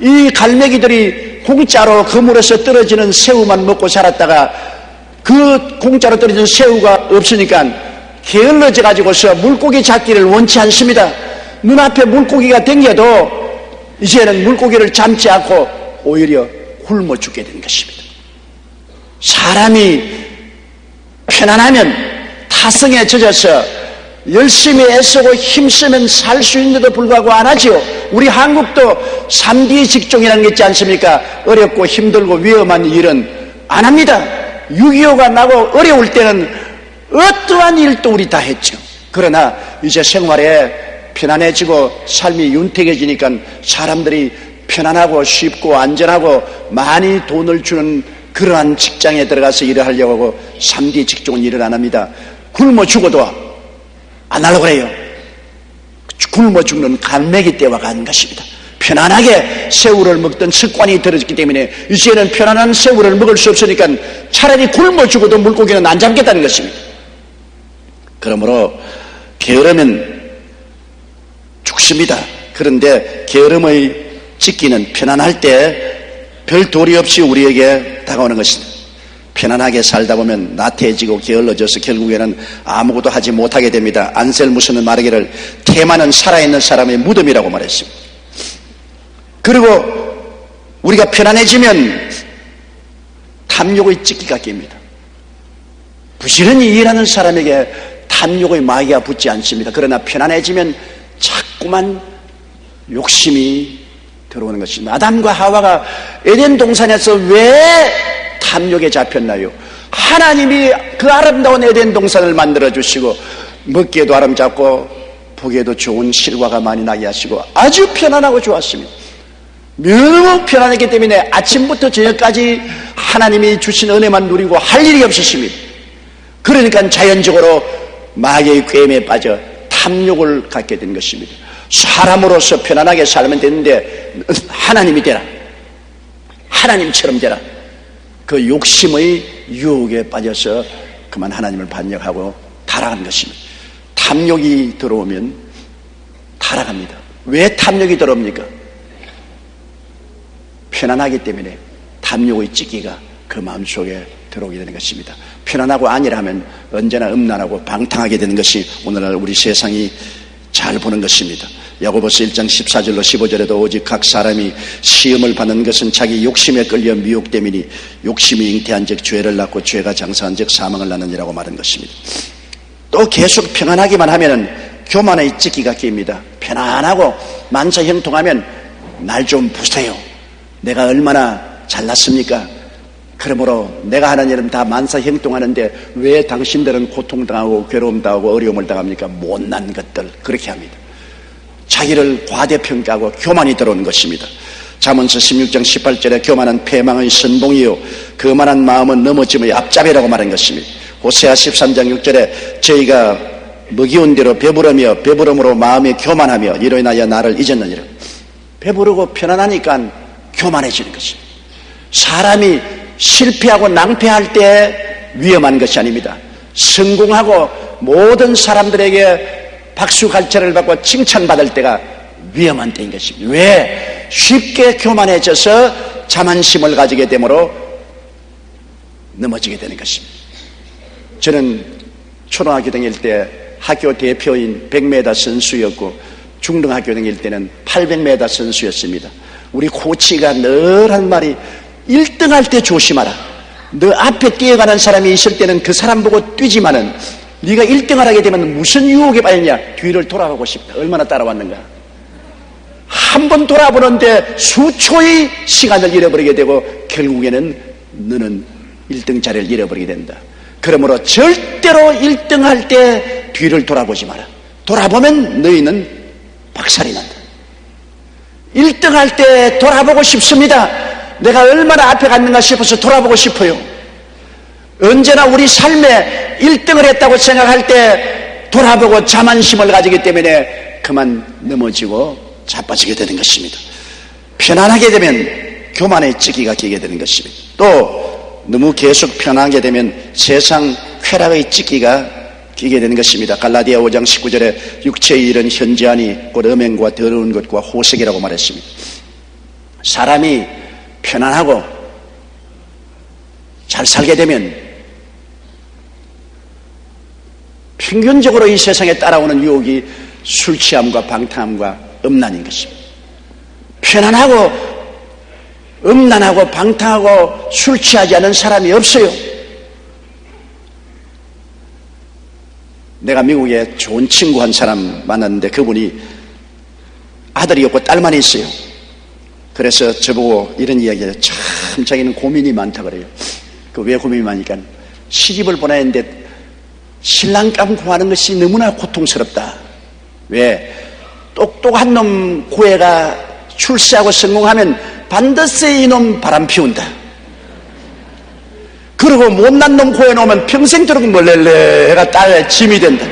이 갈매기들이 공짜로 그물에서 떨어지는 새우만 먹고 살았다가 그 공짜로 떨어지는 새우가 없으니까 게을러져 가지고서 물고기 잡기를 원치 않습니다. 눈앞에 물고기가 댕겨도 이제는 물고기를 잡지 않고 오히려 굶어 죽게 되는 것입니다. 사람이 편안하면 타성에 젖어서 열심히 애쓰고 힘쓰면 살 수 있는데도 불구하고 안 하지요. 우리 한국도 3D 직종이라는 게 있지 않습니까? 어렵고 힘들고 위험한 일은 안 합니다. 6.25가 나고 어려울 때는 어떠한 일도 우리 다 했죠. 그러나 이제 생활에 편안해지고 삶이 윤택해지니까 사람들이 편안하고 쉽고 안전하고 많이 돈을 주는 그러한 직장에 들어가서 일을 하려고 하고 3D 직종은 일을 안 합니다. 굶어 죽어도 안 하려고 해요. 굶어 죽는 갈매기 떼와 같은 것입니다. 편안하게 새우를 먹던 습관이 들어졌기 때문에 이제는 편안한 새우를 먹을 수 없으니까 차라리 굶어 죽어도 물고기는 안 잡겠다는 것입니다. 그러므로 게으르면 죽습니다. 그런데 게으름의 찢기는 편안할 때 별 도리 없이 우리에게 다가오는 것입니다. 편안하게 살다 보면 나태해지고 게을러져서 결국에는 아무것도 하지 못하게 됩니다. 안셀무스는 말하기를 태만은 살아있는 사람의 무덤이라고 말했습니다. 그리고 우리가 편안해지면 탐욕의 찢기가 낍니다. 부지런히 일하는 사람에게 탐욕의 마귀가 붙지 않습니다. 그러나 편안해지면 자꾸만 욕심이 들어오는 것입니다. 아담과 하와가 에덴 동산에서 왜 탐욕에 잡혔나요? 하나님이 그 아름다운 에덴 동산을 만들어 주시고 먹기에도 아름답고 보기에도 좋은 실과가 많이 나게 하시고 아주 편안하고 좋았습니다. 너무 편안했기 때문에 아침부터 저녁까지 하나님이 주신 은혜만 누리고 할 일이 없으십니다. 그러니까 자연적으로 마귀의 꾀임에 빠져 탐욕을 갖게 된 것입니다. 사람으로서 편안하게 살면 되는데 하나님이 되라, 하나님처럼 되라, 그 욕심의 유혹에 빠져서 그만 하나님을 반역하고 타락한 것입니다. 탐욕이 들어오면 타락합니다. 왜 탐욕이 들어옵니까? 편안하기 때문에 탐욕의 찌기가 그 마음속에 들어오게 되는 것입니다. 편안하고 아니라면 언제나 음란하고 방탕하게 되는 것이 오늘날 우리 세상이 잘 보는 것입니다. 야고보서 1장 14절로 15절에도 오직 각 사람이 시험을 받는 것은 자기 욕심에 끌려 미혹됨이니 욕심이 잉태한 즉 죄를 낳고 죄가 장사한 즉 사망을 낳느니라고 말한 것입니다. 또 계속 평안하기만 하면은 교만의 찌기가 낍니다. 편안하고 만사형통하면 날 좀 보세요, 내가 얼마나 잘났습니까? 그러므로 내가 하는 일은 다 만사형통하는데 왜 당신들은 고통당하고 괴로움당하고 어려움을 당합니까? 못난 것들, 그렇게 합니다. 자기를 과대평가하고 교만이 들어오는 것입니다. 잠언서 16장 18절에 교만은 패망의 선봉이요 거만한 마음은 넘어짐의 앞잡이라고 말한 것입니다. 호세아 13장 6절에 저희가 먹이온 대로 배부르며 배부름으로 마음이 교만하며 이로 인하여 나를 잊었느니라. 배부르고 편안하니까 교만해지는 것입니다. 사람이 실패하고 낭패할 때 위험한 것이 아닙니다. 성공하고 모든 사람들에게 박수 갈채를 받고 칭찬받을 때가 위험한 때인 것입니다. 왜? 쉽게 교만해져서 자만심을 가지게 되므로 넘어지게 되는 것입니다. 저는 초등학교 다닐 때 학교 대표인 100m 선수였고 중등학교 다닐 때는 800m 선수였습니다. 우리 코치가 늘 한 말이 1등할 때 조심하라. 너 앞에 뛰어가는 사람이 있을 때는 그 사람 보고 뛰지만은 네가 1등을 하게 되면 무슨 유혹에 빠졌냐? 뒤를 돌아가고 싶다. 얼마나 따라왔는가? 한 번 돌아보는데 수초의 시간을 잃어버리게 되고 결국에는 너는 1등 자리를 잃어버리게 된다. 그러므로 절대로 1등할 때 뒤를 돌아보지 마라. 돌아보면 너희는 박살이 난다. 1등할 때 돌아보고 싶습니다. 내가 얼마나 앞에 갔는가 싶어서 돌아보고 싶어요. 언제나 우리 삶에 1등을 했다고 생각할 때 돌아보고 자만심을 가지기 때문에 그만 넘어지고 자빠지게 되는 것입니다. 편안하게 되면 교만의 찌기가 끼게 되는 것입니다. 또 너무 계속 편하게 되면 세상 쾌락의 찌기가 끼게 되는 것입니다. 갈라디아 5장 19절에 육체의 일은 현저하니 곧 음행과 더러운 것과 호색이라고 말했습니다. 사람이 편안하고 잘 살게 되면 평균적으로 이 세상에 따라오는 유혹이 술 취함과 방탕함과 음란인 것입니다. 편안하고 음란하고 방탕하고 술 취하지 않은 사람이 없어요. 내가 미국에 좋은 친구 한 사람 만났는데 그분이 아들이 없고 딸만 있어요. 그래서 저보고 이런 이야기를 참 자기는 고민이 많다 그래요. 왜 고민이 많으니까 시집을 보내야 하는데 신랑감 구하는 것이 너무나 고통스럽다. 왜? 똑똑한 놈 구애가 출세하고 성공하면 반드시 이놈 바람 피운다. 그리고 못난 놈 구해놓으면 평생도록 멀렐레가 딸의 짐이 된다.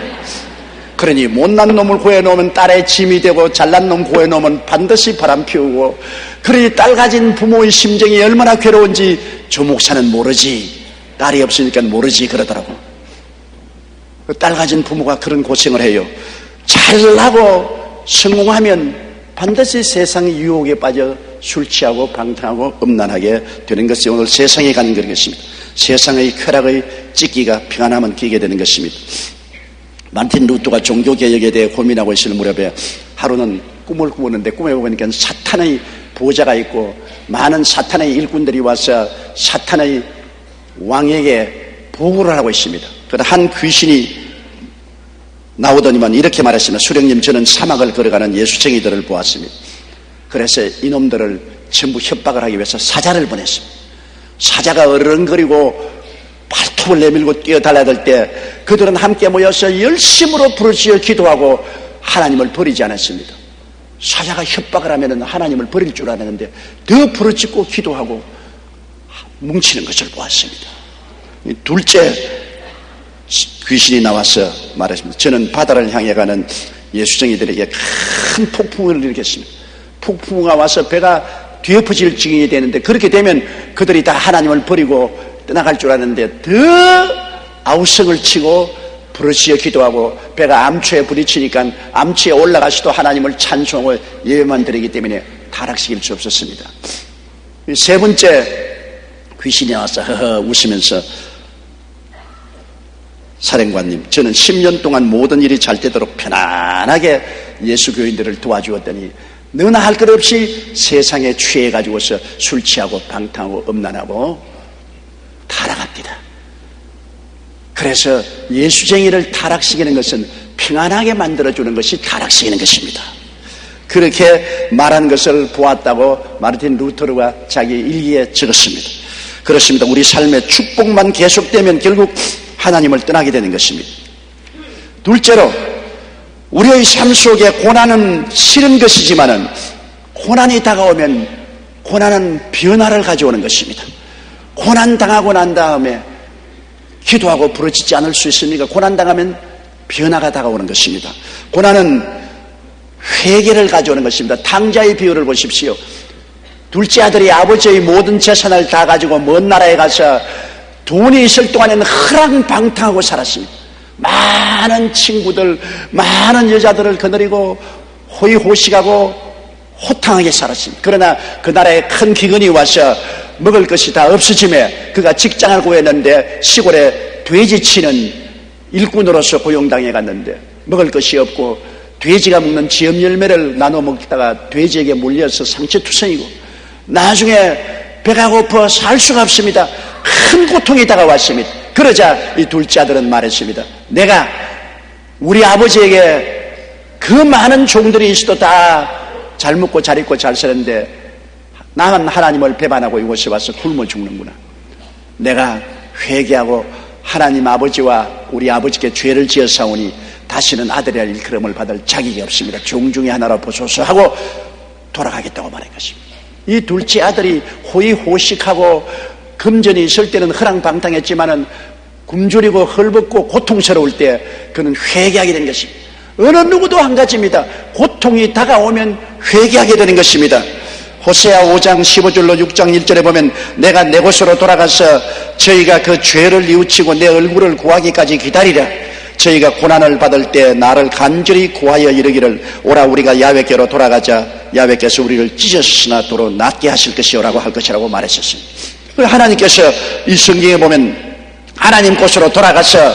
그러니 못난 놈을 구해놓으면 딸의 짐이 되고 잘난 놈 구해놓으면 반드시 바람 피우고, 그러니 딸 가진 부모의 심정이 얼마나 괴로운지 조 목사는 모르지, 딸이 없으니까 모르지 그러더라고. 딸 가진 부모가 그런 고생을 해요. 잘나고 성공하면 반드시 세상의 유혹에 빠져 술 취하고 방탕하고 음란하게 되는 것이 오늘 세상에 가는 것입니다. 세상의 쾌락의 찌기가 평안하면 끼게 되는 것입니다. 마틴 루터가 종교개혁에 대해 고민하고 있을 무렵에 하루는 꿈을 꾸었는데 꿈에 보니까 사탄의 보좌가 있고 많은 사탄의 일꾼들이 와서 사탄의 왕에게 보고를 하고 있습니다. 그러나 한 귀신이 나오더니만 이렇게 말했습니다. 수령님, 저는 사막을 걸어가는 예수쟁이들을 보았습니다. 그래서 이놈들을 전부 협박을 하기 위해서 사자를 보냈습니다. 사자가 어른거리고 발톱을 내밀고 뛰어달라들 때 그들은 함께 모여서 열심으로 부르짖어 기도하고 하나님을 버리지 않았습니다. 사자가 협박을 하면 하나님을 버릴 줄 알았는데 더 부르짖고 기도하고 뭉치는 것을 보았습니다. 둘째, 귀신이 나와서 말했습니다. 저는 바다를 향해 가는 예수쟁이들에게 큰 폭풍을 일으켰습니다. 폭풍우가 와서 배가 뒤엎어질 지경이 되는데, 그렇게 되면 그들이 다 하나님을 버리고 떠나갈 줄 아는데 더 아우성을 치고 부르짖어 기도하고 배가 암초에 부딪히니까 암초에 올라가서도 하나님을 찬송하고 예배만 드리기 때문에 타락시킬 수 없었습니다. 세 번째, 귀신이 나와서 허허 웃으면서, 사령관님, 저는 10년 동안 모든 일이 잘 되도록 편안하게 예수 교인들을 도와주었더니 너나 할 것 없이 세상에 취해가지고서 술 취하고 방탕하고 음란하고 타락합니다. 그래서 예수쟁이를 타락시키는 것은 평안하게 만들어주는 것이 타락시키는 것입니다. 그렇게 말한 것을 보았다고 마르틴 루터르가 자기 일기에 적었습니다. 그렇습니다. 우리 삶의 축복만 계속되면 결국 하나님을 떠나게 되는 것입니다. 둘째로, 우리의 삶 속에 고난은 싫은 것이지만은 고난이 다가오면 고난은 변화를 가져오는 것입니다. 고난 당하고 난 다음에 기도하고 부르짖지 않을 수 있습니까? 고난 당하면 변화가 다가오는 것입니다. 고난은 회개를 가져오는 것입니다. 탕자의 비유를 보십시오. 둘째 아들이 아버지의 모든 재산을 다 가지고 먼 나라에 가서 돈이 있을 동안에는 허랑방탕하고 살았습니다. 많은 친구들, 많은 여자들을 거느리고 호의호식하고 호탕하게 살았습니다. 그러나 그 나라에 큰 기근이 와서 먹을 것이 다 없어짐에 그가 직장을 구했는데 시골에 돼지치는 일꾼으로서 고용당해 갔는데 먹을 것이 없고 돼지가 먹는 지엽 열매를 나눠 먹다가 돼지에게 물려서 상처투성이고 나중에 배가 고파 살 수가 없습니다. 큰 고통이 다가왔습니다. 그러자 이 둘째 아들은 말했습니다. 내가 우리 아버지에게 그 많은 종들이 있어도 다 잘 먹고 잘 입고 잘 사는데 나만 하나님을 배반하고 이곳에 와서 굶어 죽는구나. 내가 회개하고 하나님 아버지와 우리 아버지께 죄를 지었사오니 다시는 아들이라 일컬음을 받을 자격이 없습니다. 종 중에 하나로 보소서 하고 돌아가겠다고 말한 것입니다. 이 둘째 아들이 호의호식하고 금전이 있을 때는 허랑방탕했지만은 굶주리고 헐벗고 고통스러울 때 그는 회개하게 된 것입니다. 어느 누구도 한 가지입니다. 고통이 다가오면 회개하게 되는 것입니다. 호세아 5장 15절로 6장 1절에 보면 내가 내 곳으로 돌아가서 저희가 그 죄를 뉘우치고 내 얼굴을 구하기까지 기다리라. 저희가 고난을 받을 때 나를 간절히 구하여 이르기를 오라 우리가 야훼께로 돌아가자. 야훼께서 우리를 찢었으나 도로 낫게 하실 것이요라고 할 것이라고 말했었습니다. 하나님께서 이 성경에 보면 하나님 곳으로 돌아가서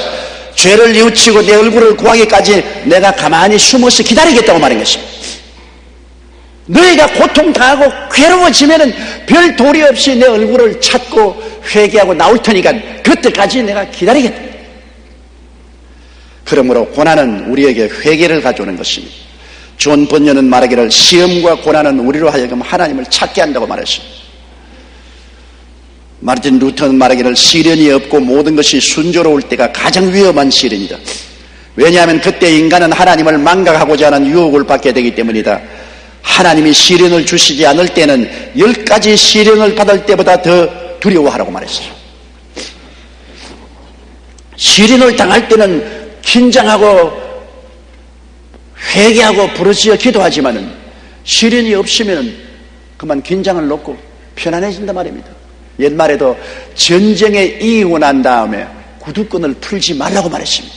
죄를 뉘우치고 내 얼굴을 구하기까지 내가 가만히 숨어서 기다리겠다고 말한 것입니다. 너희가 고통당하고 괴로워지면은 별 도리 없이 내 얼굴을 찾고 회개하고 나올 테니까 그때까지 내가 기다리겠다. 그러므로 고난은 우리에게 회개를 가져오는 것입니다. 존 번연은 말하기를 시험과 고난은 우리로 하여금 하나님을 찾게 한다고 말했습니다. 마르틴 루터는 말하기를 시련이 없고 모든 것이 순조로울 때가 가장 위험한 시련이다. 왜냐하면 그때 인간은 하나님을 망각하고자 하는 유혹을 받게 되기 때문이다. 하나님이 시련을 주시지 않을 때는 10가지 시련을 받을 때보다 더 두려워하라고 말했어요. 시련을 당할 때는 긴장하고 회개하고 부르짖어 기도하지만은 시련이 없으면 그만 긴장을 놓고 편안해진단 말입니다. 옛말에도 전쟁에 이기고 난 다음에 구두권을 풀지 말라고 말했습니다.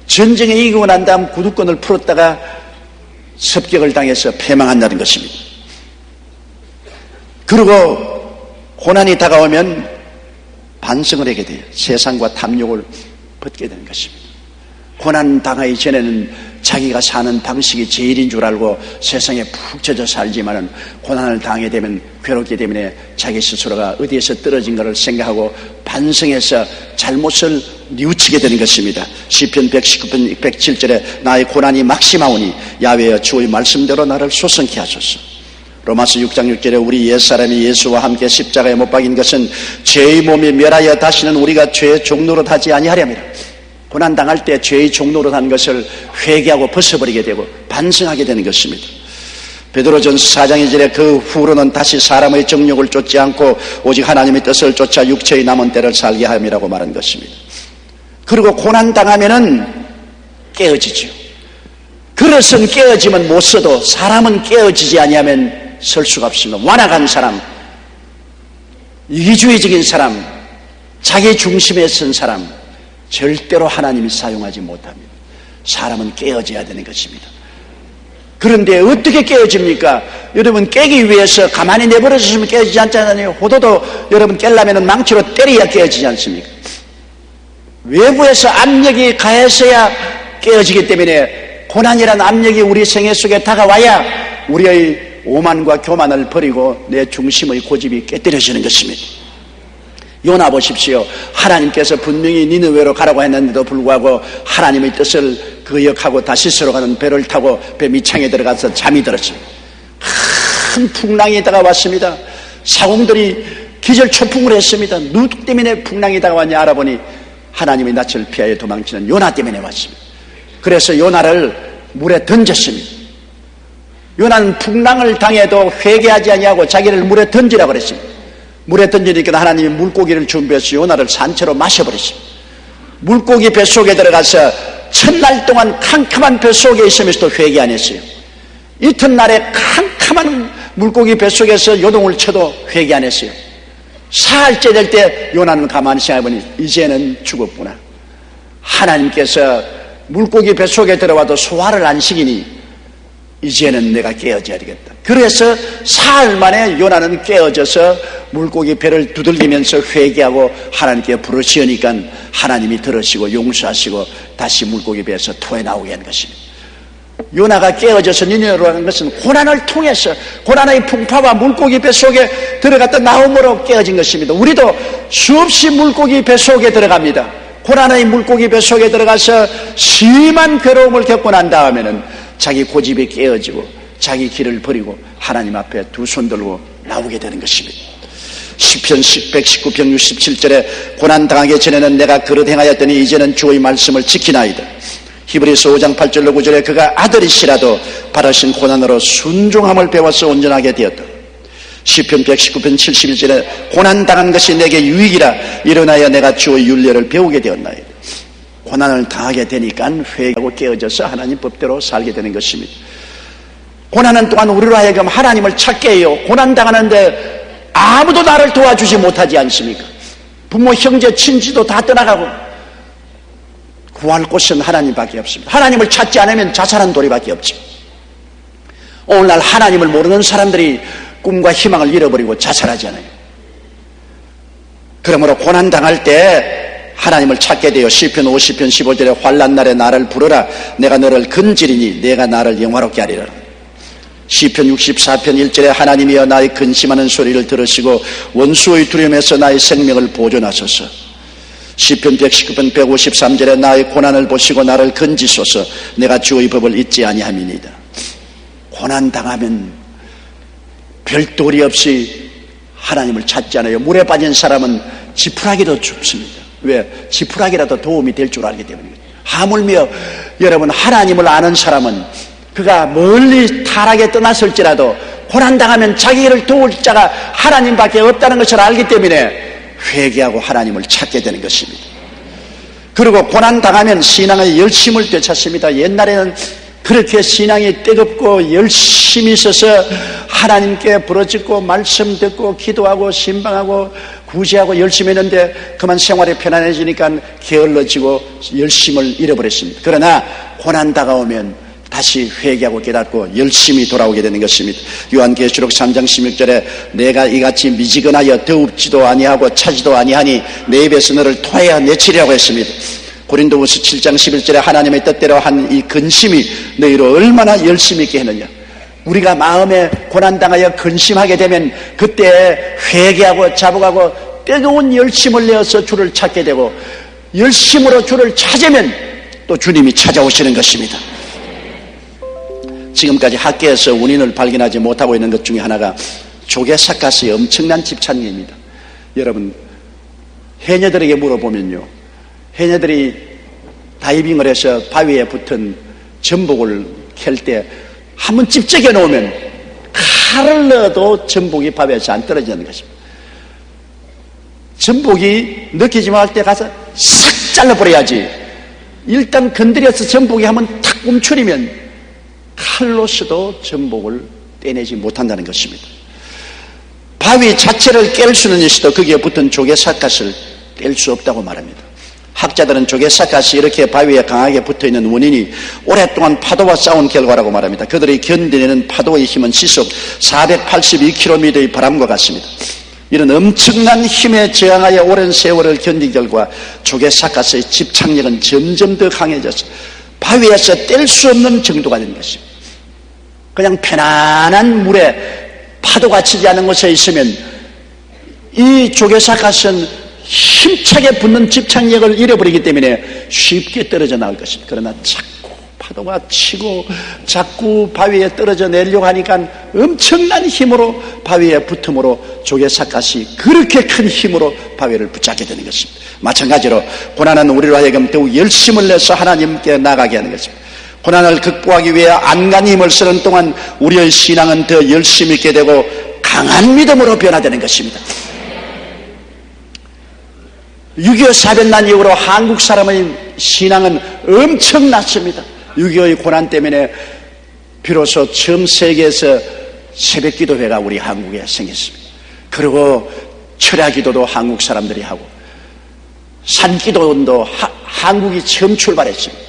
전쟁에 이기고 난 다음 구두권을 풀었다가 습격을 당해서 패망한다는 것입니다. 그리고 고난이 다가오면 반성을 하게 돼요. 세상과 탐욕을 벗게 되는 것입니다. 고난 당하기 전에는 자기가 사는 방식이 제일인 줄 알고 세상에 푹 젖어 살지만은 고난을 당하게 되면 괴롭게 때문에 자기 스스로가 어디에서 떨어진 것을 생각하고 반성해서 잘못을 뉘우치게 되는 것입니다. 시편 119편 107절에 나의 고난이 막심하오니 야훼여 주의 말씀대로 나를 소성케 하소서. 로마서 6장 6절에 우리 옛사람이 예수와 함께 십자가에 못 박인 것은 죄의 몸이 멸하여 다시는 우리가 죄의 종노릇 하지 아니하렵니다. 고난당할 때 죄의 종로로 한 것을 회개하고 벗어버리게 되고 반성하게 되는 것입니다. 베드로전서 4장 2절에 그 후로는 다시 사람의 정욕을 쫓지 않고 오직 하나님의 뜻을 쫓아 육체의 남은 때를 살게 함이라고 말한 것입니다. 그리고 고난당하면은 깨어지죠. 그릇은 깨어지면 못 써도 사람은 깨어지지 아니하면 설 수가 없습니다. 완악한 사람, 이기주의적인 사람, 자기 중심에 선 사람 절대로 하나님이 사용하지 못합니다. 사람은 깨어져야 되는 것입니다. 그런데 어떻게 깨어집니까? 여러분, 깨기 위해서 가만히 내버려주시면 깨어지지 않잖아요. 호도도 여러분 깨려면 망치로 때려야 깨어지지 않습니까? 외부에서 압력이 가해서야 깨어지기 때문에 고난이라는 압력이 우리 생애 속에 다가와야 우리의 오만과 교만을 버리고 내 중심의 고집이 깨뜨려지는 것입니다. 요나 보십시오. 하나님께서 분명히 니느웨로 가라고 했는데도 불구하고 하나님의 뜻을 거역하고 다시스로 가는 배를 타고 배 밑창에 들어가서 잠이 들었습니다. 큰 풍랑이 다가왔습니다. 사공들이 기절초풍을 했습니다. 누구 때문에 풍랑이 다가왔냐 알아보니 하나님의 낯을 피하여 도망치는 요나 때문에 왔습니다. 그래서 요나를 물에 던졌습니다. 요나는 풍랑을 당해도 회개하지 아니하고 자기를 물에 던지라고 그랬습니다. 물에 던지니까 하나님이 물고기를 준비해서 요나를 산채로 마셔버렸습니다. 물고기 뱃속에 들어가서 첫날 동안 캄캄한 뱃속에 있으면서도 회개 안 했어요. 이튿날에 캄캄한 물고기 뱃속에서 요동을 쳐도 회개 안 했어요. 사흘째 될 때 요나는 가만히 생각해보니 이제는 죽었구나. 하나님께서 물고기 뱃속에 들어와도 소화를 안 시키니 이제는 내가 깨어져야 되겠다. 그래서 사흘 만에 요나는 깨어져서 물고기 배를 두들기면서 회개하고 하나님께 부르시니까 하나님이 들으시고 용서하시고 다시 물고기 배에서 토해 나오게 한 것입니다. 요나가 깨어져서 니느웨로 가는 것은 고난을 통해서 고난의 풍파와 물고기 뱃속에 들어갔다 나옴으로 깨어진 것입니다. 우리도 수없이 물고기 뱃속에 들어갑니다. 고난의 물고기 뱃속에 들어가서 심한 괴로움을 겪고 난 다음에는 자기 고집이 깨어지고 자기 길을 버리고 하나님 앞에 두 손 들고 나오게 되는 것입니다. 시편 119편 67절에 고난당하기 전에는 내가 그릇 행하였더니 이제는 주의 말씀을 지키나이다. 히브리서 5장 8절로 9절에 그가 아들이시라도 받으신 고난으로 순종함을 배워서 온전하게 되었다. 시편 119편 71절에 고난당한 것이 내게 유익이라 일어나야 내가 주의 윤례를 배우게 되었나이다. 고난을 당하게 되니까 회개하고 깨어져서 하나님 법대로 살게 되는 것입니다. 고난은 또한 우리로 하여금 하나님을 찾게 해요. 고난당하는데 아무도 나를 도와주지 못하지 않습니까? 부모, 형제, 친지도 다 떠나가고 구할 곳은 하나님밖에 없습니다. 하나님을 찾지 않으면 자살한 도리밖에 없죠. 오늘날 하나님을 모르는 사람들이 꿈과 희망을 잃어버리고 자살하잖아요. 그러므로 고난당할 때 하나님을 찾게 되어 시편 50편 15절에 환난 날에 나를 부르라 내가 너를 건지리니 내가 나를 영화롭게 하리라. 시편 64편 1절에 하나님이여 나의 근심하는 소리를 들으시고 원수의 두려움에서 나의 생명을 보존하소서. 시편 119편 153절에 나의 고난을 보시고 나를 건지소서. 내가 주의 법을 잊지 아니함이니이다. 고난당하면 별도리 없이 하나님을 찾지 않아요. 물에 빠진 사람은 지푸라기도 죽습니다. 왜? 지푸라기라도 도움이 될 줄 알기 때문입니다. 하물며 여러분 하나님을 아는 사람은 그가 멀리 타락에 떠났을지라도 고난당하면 자기를 도울 자가 하나님밖에 없다는 것을 알기 때문에 회개하고 하나님을 찾게 되는 것입니다. 그리고 고난당하면 신앙의 열심을 되찾습니다. 옛날에는 그렇게 신앙이 뜨겁고 열심히 있어서 하나님께 부르짖고 말씀 듣고 기도하고 신방하고 구제하고 열심히 했는데 그만 생활이 편안해지니까 게을러지고 열심을 잃어버렸습니다. 그러나 고난 다가오면 다시 회개하고 깨닫고 열심히 돌아오게 되는 것입니다. 요한계시록 3장 16절에 내가 이같이 미지근하여 더웁지도 아니하고 차지도 아니하니 내 입에서 너를 토하여 내치리라고 했습니다. 고린도후서 7장 11절에 하나님의 뜻대로 한 이 근심이 너희로 얼마나 열심히 있게 했느냐. 우리가 마음에 고난당하여 근심하게 되면 그때 회개하고 자복하고 뜨거운 열심을 내어서 주를 찾게 되고 열심으로 주를 찾으면 또 주님이 찾아오시는 것입니다. 지금까지 학계에서 원인을 발견하지 못하고 있는 것 중에 하나가 조개삿갓의 엄청난 집착입니다. 여러분 해녀들에게 물어보면요, 해녀들이 다이빙을 해서 바위에 붙은 전복을 캘 때 한번 찝쩍여 놓으면 칼을 넣어도 전복이 바위에서 안 떨어지는 것입니다. 전복이 느끼지만 할 때 가서 싹 잘라버려야지. 일단 건드려서 전복이 한번 탁 움츠리면 칼로서도 전복을 떼내지 못한다는 것입니다. 바위 자체를 깰 수는 있어도 거기에 붙은 조개삿갓을 뗄 수 없다고 말합니다. 학자들은 조개삿갓이 이렇게 바위에 강하게 붙어있는 원인이 오랫동안 파도와 싸운 결과라고 말합니다. 그들이 견디내는 파도의 힘은 시속 482km의 바람과 같습니다. 이런 엄청난 힘에 저항하여 오랜 세월을 견딘 결과 조개삿갓의 집착력은 점점 더 강해져서 바위에서 뗄 수 없는 정도가 된 것입니다. 그냥 편안한 물에 파도가 치지 않은 곳에 있으면 이 조개삿갓은 힘차게 붙는 집착력을 잃어버리기 때문에 쉽게 떨어져 나올 것입니다. 그러나 자꾸 파도가 치고 자꾸 바위에 떨어져 내려고 하니까 엄청난 힘으로 바위에 붙음으로 조개삿갓이 그렇게 큰 힘으로 바위를 붙잡게 되는 것입니다. 마찬가지로 고난은 우리로 하여금 더욱 열심을 내서 하나님께 나가게 하는 것입니다. 고난을 극복하기 위해 안간히 힘을 쓰는 동안 우리의 신앙은 더 열심 있게 되고 강한 믿음으로 변화되는 것입니다. 6.25 사변난 이후로 한국 사람의 신앙은 엄청났습니다. 6.25의 고난 때문에 비로소 처음 세계에서 새벽기도회가 우리 한국에 생겼습니다. 그리고 철야기도도 한국 사람들이 하고 산기도도 한국이 처음 출발했습니다.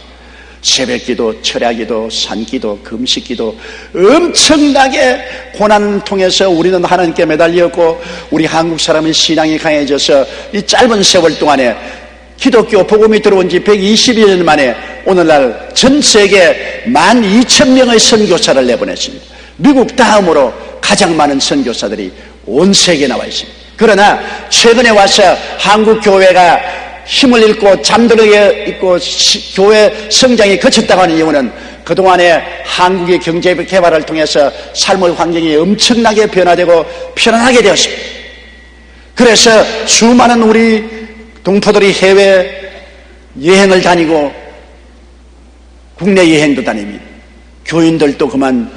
새벽기도, 철야기도, 산기도, 금식기도 엄청나게 고난을 통해서 우리는 하나님께 매달렸고 우리 한국 사람의 신앙이 강해져서 이 짧은 세월 동안에 기독교 복음이 들어온 지 120여 년 만에 오늘날 전 세계 12,000명의 선교사를 내보냈습니다. 미국 다음으로 가장 많은 선교사들이 온 세계에 나와 있습니다. 그러나 최근에 와서 한국 교회가 힘을 잃고 잠들어 있고 교회 성장이 거쳤다고 하는 이유는 그동안에 한국의 경제 개발을 통해서 삶의 환경이 엄청나게 변화되고 편안하게 되었습니다. 그래서 수많은 우리 동포들이 해외 여행을 다니고 국내 여행도 다닙니다. 교인들도 그만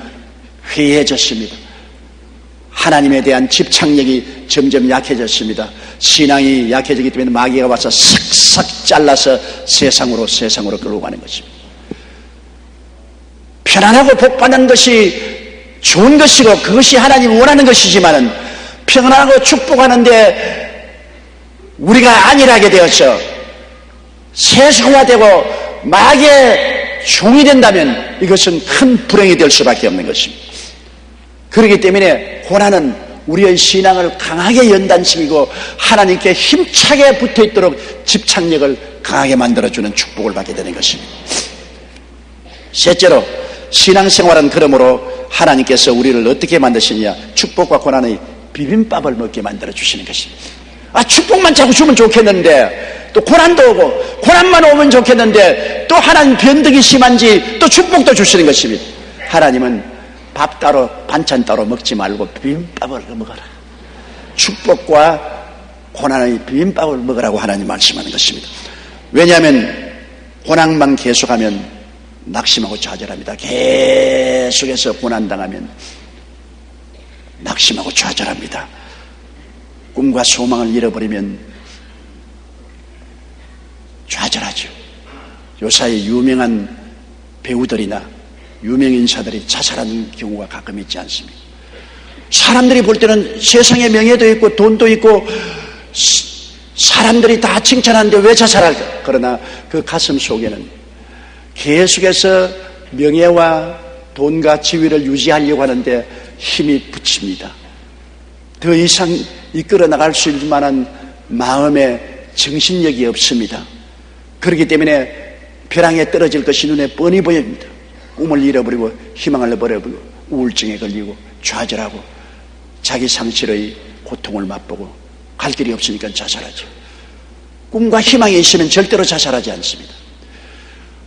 회의해졌습니다. 하나님에 대한 집착력이 점점 약해졌습니다. 신앙이 약해지기 때문에 마귀가 와서 싹싹 잘라서 세상으로 끌고 가는 것입니다. 편안하고 복받는 것이 좋은 것이고 그것이 하나님이 원하는 것이지만은 평안하고 축복하는데 우리가 안일하게 되어서 세속화되고 마귀의 종이 된다면 이것은 큰 불행이 될 수밖에 없는 것입니다. 그렇기 때문에 고난은 우리의 신앙을 강하게 연단시키고 하나님께 힘차게 붙어있도록 집착력을 강하게 만들어주는 축복을 받게 되는 것입니다. 셋째로 신앙생활은 그러므로 하나님께서 우리를 어떻게 만드시느냐, 축복과 고난의 비빔밥을 먹게 만들어주시는 것입니다. 축복만 자꾸 주면 좋겠는데 또 고난도 오고 고난만 오면 좋겠는데 또 하나님 변덕이 심한지 또 축복도 주시는 것입니다. 하나님은 밥 따로 반찬 따로 먹지 말고 비빔밥을 먹어라. 축복과 고난의 비빔밥을 먹으라고 하나님 말씀하는 것입니다. 왜냐하면 고난만 계속하면 낙심하고 좌절합니다. 계속해서 고난당하면 낙심하고 좌절합니다. 꿈과 소망을 잃어버리면 좌절하죠. 요사이 유명한 배우들이나 유명 인사들이 자살하는 경우가 가끔 있지 않습니까? 사람들이 볼 때는 세상에 명예도 있고 돈도 있고 사람들이 다 칭찬하는데 왜 자살할까? 그러나 그 가슴 속에는 계속해서 명예와 돈과 지위를 유지하려고 하는데 힘이 붙입니다. 더 이상 이끌어 나갈 수 있을 만한 마음의 정신력이 없습니다. 그렇기 때문에 벼랑에 떨어질 것이 눈에 뻔히 보입니다. 꿈을 잃어버리고 희망을 잃어버리고 우울증에 걸리고 좌절하고 자기 상실의 고통을 맛보고 갈 길이 없으니까 자살하죠. 꿈과 희망이 있으면 절대로 자살하지 않습니다.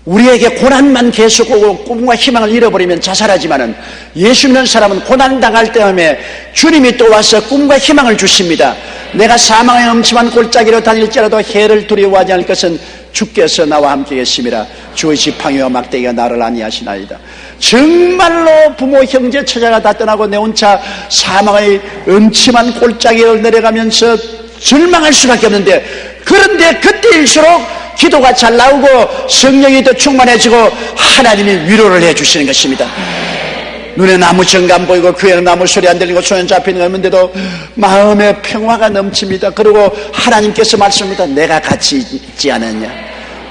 우리에게 고난만 계속 오고 꿈과 희망을 잃어버리면 자살하지만은 예수 믿는 사람은 고난 당할 때에 주님이 또 와서 꿈과 희망을 주십니다. 내가 사망의 엄침한 골짜기로 다닐지라도 해를 두려워하지 않을 것은 주께서 나와 함께 계심이라 주의 지팡이와 막대기가 나를 안위하시나이다. 정말로 부모 형제 처자가 다 떠나고 내 혼자 사망의 음침한 골짜기를 내려가면서 절망할 수밖에 없는데, 그런데 그때일수록 기도가 잘 나오고 성령이 더 충만해지고 하나님이 위로를 해주시는 것입니다. 눈에 나무 정감 보이고 귀에는 나무 소리 안 들리고 손에 잡히는 거 없는데도 마음에 평화가 넘칩니다. 그리고 하나님께서 말씀합니다. 내가 같이 있지 않느냐,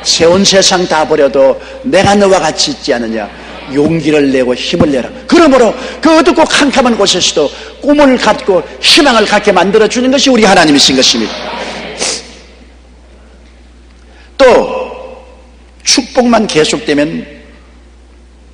세온 세상 다 버려도 내가 너와 같이 있지 않느냐, 용기를 내고 힘을 내라. 그러므로 그 어둡고 캄캄한 곳에서도 꿈을 갖고 희망을 갖게 만들어주는 것이 우리 하나님이신 것입니다. 또 축복만 계속되면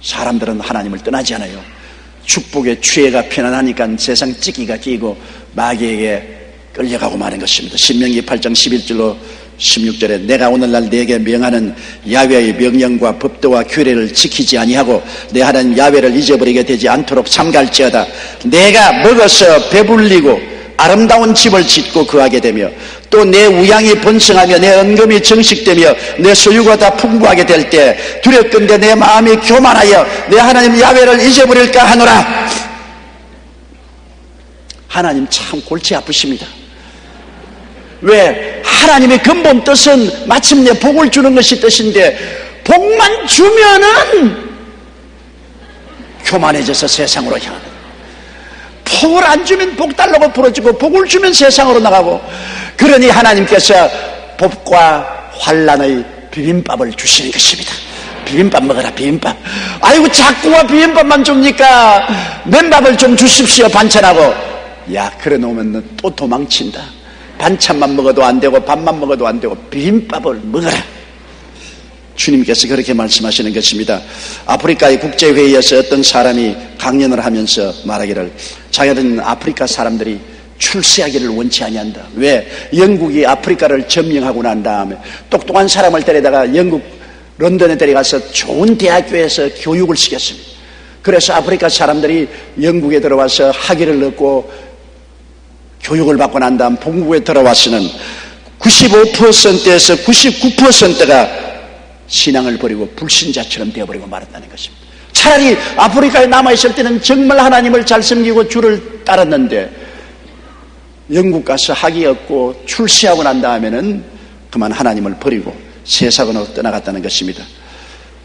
사람들은 하나님을 떠나지 않아요. 축복의 취해가 편안하니까 세상 찌기가 끼고 마귀에게 끌려가고 마는 것입니다. 신명기 8장 11절로 16절에 내가 오늘날 네게 명하는 야훼의 명령과 법도와 규례를 지키지 아니하고 내 하나님 야훼를 잊어버리게 되지 않도록 삼갈지어다. 내가 먹어서 배불리고 아름다운 집을 짓고 거하게 되며 또 내 우양이 번성하며 내 언금이 정식되며 내 소유가 다 풍부하게 될 때 두렵건대 내 마음이 교만하여 내 하나님 야훼를 잊어버릴까 하노라. 하나님 참 골치 아프십니다. 왜? 하나님의 근본 뜻은 마침내 복을 주는 것이 뜻인데 복만 주면은 교만해져서 세상으로 향하는, 복을 안 주면 복 달라고 부러지고 복을 주면 세상으로 나가고, 그러니 하나님께서 복과 환난의 비빔밥을 주시는 것입니다. 비빔밥 먹어라, 비빔밥. 아이고 자꾸와 비빔밥만 줍니까? 맨밥을 좀 주십시오, 반찬하고. 야, 그래 놓으면 또 도망친다. 반찬만 먹어도 안 되고 밥만 먹어도 안 되고 비빔밥을 먹어라. 주님께서 그렇게 말씀하시는 것입니다. 아프리카의 국제회의에서 어떤 사람이 강연을 하면서 말하기를, 자기는 아프리카 사람들이 출세하기를 원치 아니한다. 왜? 영국이 아프리카를 점령하고 난 다음에 똑똑한 사람을 데려다가 영국 런던에 데려가서 좋은 대학교에서 교육을 시켰습니다. 그래서 아프리카 사람들이 영국에 들어와서 학위를 얻고 교육을 받고 난 다음 본국에 들어와서는 95%에서 99%가 신앙을 버리고 불신자처럼 되어버리고 말았다는 것입니다. 차라리 아프리카에 남아있을 때는 정말 하나님을 잘 섬기고 주를 따랐는데 영국 가서 학위 얻고 출세하고 난 다음에는 그만 하나님을 버리고 세상으로 떠나갔다는 것입니다.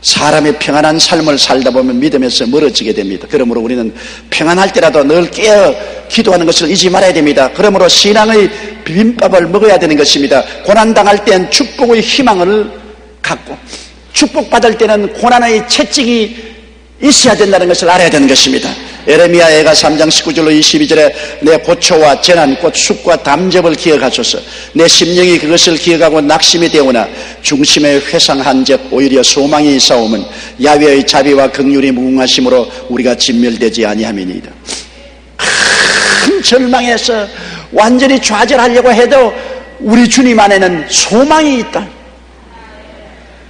사람의 평안한 삶을 살다 보면 믿음에서 멀어지게 됩니다. 그러므로 우리는 평안할 때라도 늘 깨어 기도하는 것을 잊지 말아야 됩니다. 그러므로 신앙의 비빔밥을 먹어야 되는 것입니다. 고난당할 땐 축복의 희망을 갖고, 축복받을 때는 고난의 채찍이 있어야 된다는 것을 알아야 되는 것입니다. 에레미야 애가 3장 19절로 22절에 내 고초와 재난 곧 숲과 담즙을 기억하소서. 내 심령이 그것을 기억하고 낙심이 되오나 중심에 회상한 적 오히려 소망이 있사오면 야훼의 자비와 긍휼이 무궁하심으로 우리가 진멸되지 아니함이니이다. 큰 절망에서 완전히 좌절하려고 해도 우리 주님 안에는 소망이 있다.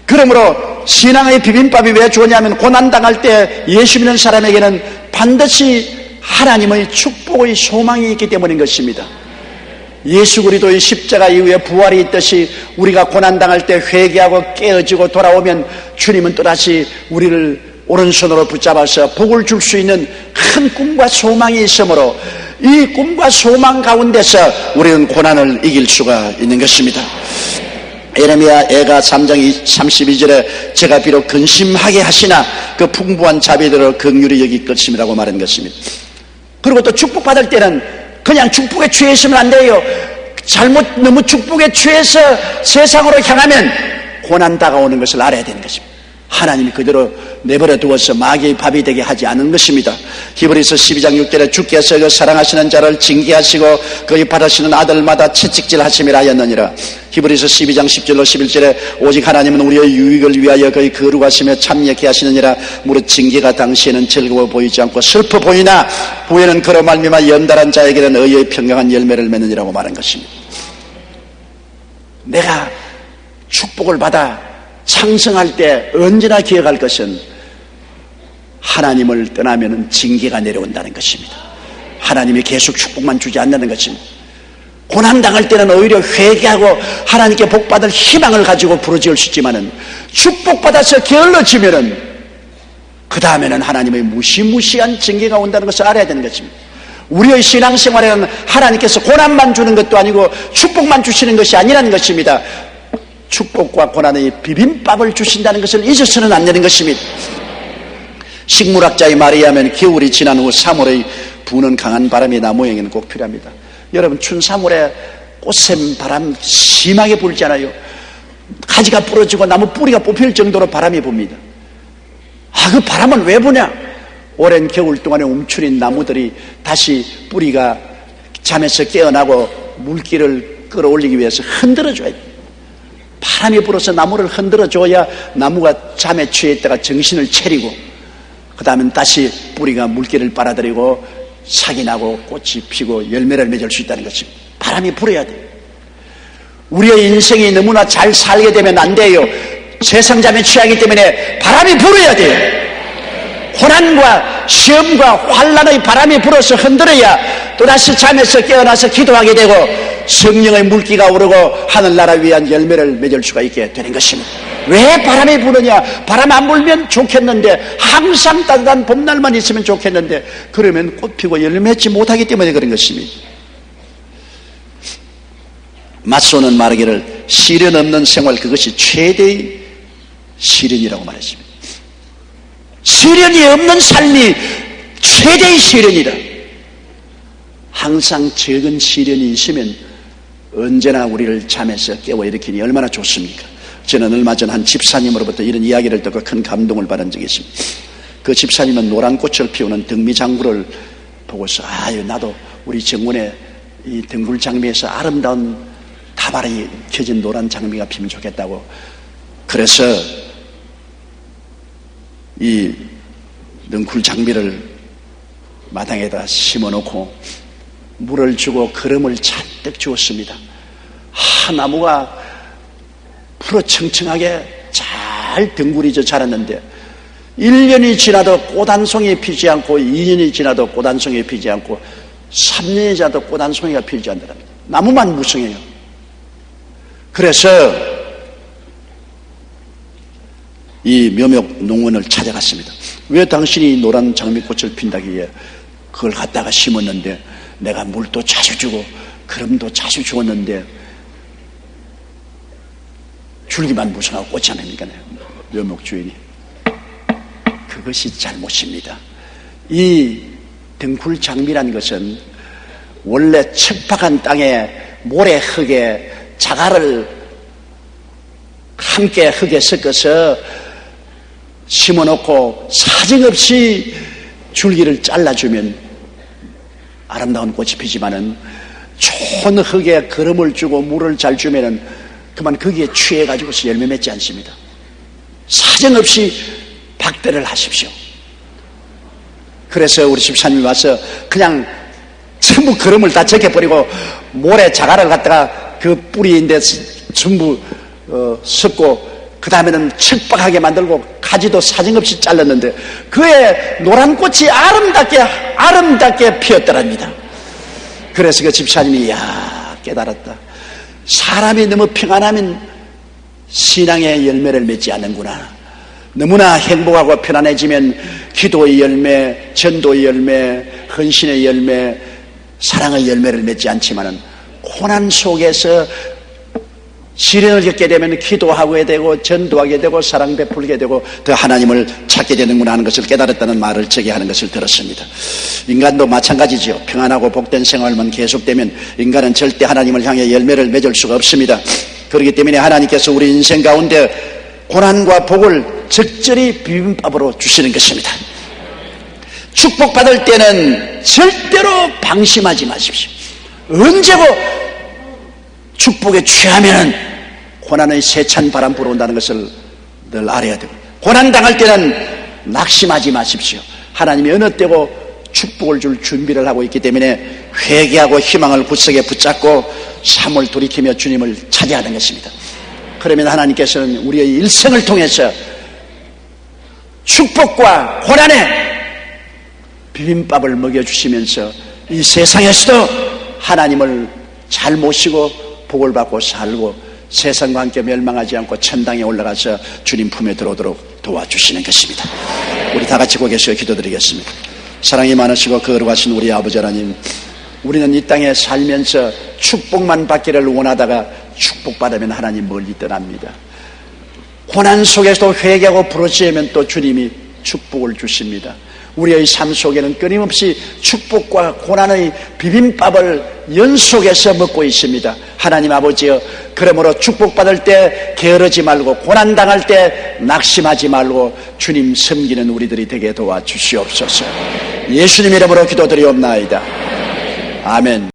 그러므로 신앙의 비빔밥이 왜 좋냐면 고난당할 때 예수 믿는 사람에게는 반드시 하나님의 축복의 소망이 있기 때문인 것입니다. 예수 그리스도의 십자가 이후에 부활이 있듯이 우리가 고난당할 때 회개하고 깨어지고 돌아오면 주님은 또다시 우리를 오른손으로 붙잡아서 복을 줄 수 있는 큰 꿈과 소망이 있으므로 이 꿈과 소망 가운데서 우리는 고난을 이길 수가 있는 것입니다. 에레미야 애가 3장 32절에 제가 비록 근심하게 하시나 그 풍부한 자비대로 긍휼히 여길 것임이라고 말한 것입니다. 그리고 또 축복받을 때는 그냥 축복에 취해 있으면 안 돼요. 잘못 너무 축복에 취해서 세상으로 향하면 고난 다가오는 것을 알아야 되는 것입니다. 하나님이 그대로 내버려 두어서 마귀의 밥이 되게 하지 않은 것입니다. 히브리서 12장 6절에 주께서 그 사랑하시는 자를 징계하시고 그의 받으시는 아들마다 채찍질 하심이라 하였느니라. 히브리서 12장 10절로 11절에 오직 하나님은 우리의 유익을 위하여 그의 거룩하시며 참여케 하시느니라. 무릇 징계가 당시에는 즐거워 보이지 않고 슬퍼 보이나 후에는 그로 말미암아 연달한 자에게는 의의 평강한 열매를 맺느니라고 말한 것입니다. 내가 축복을 받아 창성할 때 언제나 기억할 것은 하나님을 떠나면 징계가 내려온다는 것입니다. 하나님이 계속 축복만 주지 않는 것입니다. 고난당할 때는 오히려 회개하고 하나님께 복받을 희망을 가지고 부르짖을 수 있지만은 축복받아서 게을러지면은 그 다음에는 하나님의 무시무시한 징계가 온다는 것을 알아야 되는 것입니다. 우리의 신앙생활에는 하나님께서 고난만 주는 것도 아니고 축복만 주시는 것이 아니라는 것입니다. 축복과 고난의 비빔밥을 주신다는 것을 잊어서는 안 되는 것입니다. 식물학자의 말에 의하면 겨울이 지난 후 3월의 부는 강한 바람이 나무에게는 꼭 필요합니다. 여러분, 춘 3월에 꽃샘 바람 심하게 불잖아요. 가지가 부러지고 나무 뿌리가 뽑힐 정도로 바람이 붑니다. 그 바람은 왜 부냐? 오랜 겨울 동안에 움츠린 나무들이 다시 뿌리가 잠에서 깨어나고 물기를 끌어올리기 위해서 흔들어줘야 돼요. 바람이 불어서 나무를 흔들어줘야 나무가 잠에 취해 있다가 정신을 차리고 그 다음엔 다시 뿌리가 물기를 빨아들이고 sak이 나고 꽃이 피고 열매를 맺을 수 있다는 것입니다. 바람이 불어야 돼요. 우리의 인생이 너무나 잘 살게 되면 안 돼요. 세상잠에 취하기 때문에 바람이 불어야 돼요. 고난과 시험과 환난의 바람이 불어서 흔들어야 또다시 잠에서 깨어나서 기도하게 되고 성령의 물기가 오르고 하늘나라 위한 열매를 맺을 수가 있게 되는 것입니다. 왜 바람이 부느냐? 바람 안 불면 좋겠는데, 항상 따뜻한 봄날만 있으면 좋겠는데, 그러면 꽃 피고 열매 맺지 못하기 때문에 그런 것입니다. 마소는 말하기를 시련 없는 생활, 그것이 최대의 시련이라고 말했습니다. 시련이 없는 삶이 최대의 시련이다. 항상 적은 시련이 있으면 언제나 우리를 잠에서 깨워 일으키니 얼마나 좋습니까? 저는 얼마 전 한 집사님으로부터 이런 이야기를 듣고 큰 감동을 받은 적이 있습니다. 그 집사님은 노란 꽃을 피우는 등미장구를 보고서 나도 우리 정원에 이 등굴 장미에서 아름다운 다발이 켜진 노란 장미가 피면 좋겠다고, 그래서 이 등굴 장미를 마당에다 심어놓고 물을 주고 거름을 잔뜩 주었습니다. 나무가 푸르청청하게 잘 등굴이 자랐는데 1년이 지나도 꽃 한 송이 피지 않고 2년이 지나도 꽃 한 송이 피지 않고 3년이 지나도 꽃 한 송이가 피지 않더랍니다. 나무만 무성해요. 그래서 이 묘목 농원을 찾아갔습니다. 왜 당신이 노란 장미꽃을 핀다기에 그걸 갖다가 심었는데 내가 물도 자주 주고 거름도 자주 주었는데 줄기만 무성하고 꽃이 안 납니까? 묘목 주인이. 그것이 잘못입니다. 이 등굴 장미란 것은 원래 척박한 땅에 모래 흙에 자갈을 함께 흙에 섞어서 심어놓고 사정없이 줄기를 잘라주면 아름다운 꽃이 피지만은 좋은 흙에 거름을 주고 물을 잘 주면은 그만 거기에 취해가지고서 열매 맺지 않습니다. 사정없이 박대를 하십시오. 그래서 우리 집사님이 와서 그냥 전부 거름을 다 적해버리고 모래 자갈을 갖다가 그 뿌리인데 전부 섞고 그 다음에는 척박하게 만들고 가지도 사정없이 잘랐는데 그의 노란 꽃이 아름답게 피었더랍니다. 그래서 그 집사님이 깨달았다. 사람이 너무 평안하면 신앙의 열매를 맺지 않는구나. 너무나 행복하고 편안해지면 기도의 열매, 전도의 열매, 헌신의 열매, 사랑의 열매를 맺지 않지만은 고난 속에서 시련을 겪게 되면 기도하게 되고 전도하게 되고 사랑 베풀게 되고 더 하나님을 찾게 되는구나 하는 것을 깨달았다는 말을 제게 하는 것을 들었습니다. 인간도 마찬가지죠. 평안하고 복된 생활만 계속되면 인간은 절대 하나님을 향해 열매를 맺을 수가 없습니다. 그렇기 때문에 하나님께서 우리 인생 가운데 고난과 복을 적절히 비빔밥으로 주시는 것입니다. 축복받을 때는 절대로 방심하지 마십시오. 언제고 축복에 취하면 고난의 세찬 바람 불어온다는 것을 늘 알아야 되고, 고난당할 때는 낙심하지 마십시오. 하나님이 어느 때고 축복을 줄 준비를 하고 있기 때문에 회개하고 희망을 굳세게 붙잡고 삶을 돌이키며 주님을 찾아야 하는 것입니다. 그러면 하나님께서는 우리의 일생을 통해서 축복과 고난의 비빔밥을 먹여주시면서 이 세상에서도 하나님을 잘 모시고 복을 받고 살고 세상과 함께 멸망하지 않고 천당에 올라가서 주님 품에 들어오도록 도와주시는 것입니다. 우리 다 같이 고개서 기도드리겠습니다. 사랑이 많으시고 거룩하신 우리 아버지 하나님, 우리는 이 땅에 살면서 축복만 받기를 원하다가 축복받으면 하나님 멀리 떠납니다. 고난 속에서도 회개하고 부르짖으면 또 주님이 축복을 주십니다. 우리의 삶 속에는 끊임없이 축복과 고난의 비빔밥을 연속해서 먹고 있습니다. 하나님 아버지여, 그러므로 축복받을 때 게으르지 말고 고난당할 때 낙심하지 말고 주님 섬기는 우리들이 되게 도와주시옵소서. 예수님 이름으로 기도드리옵나이다. 아멘.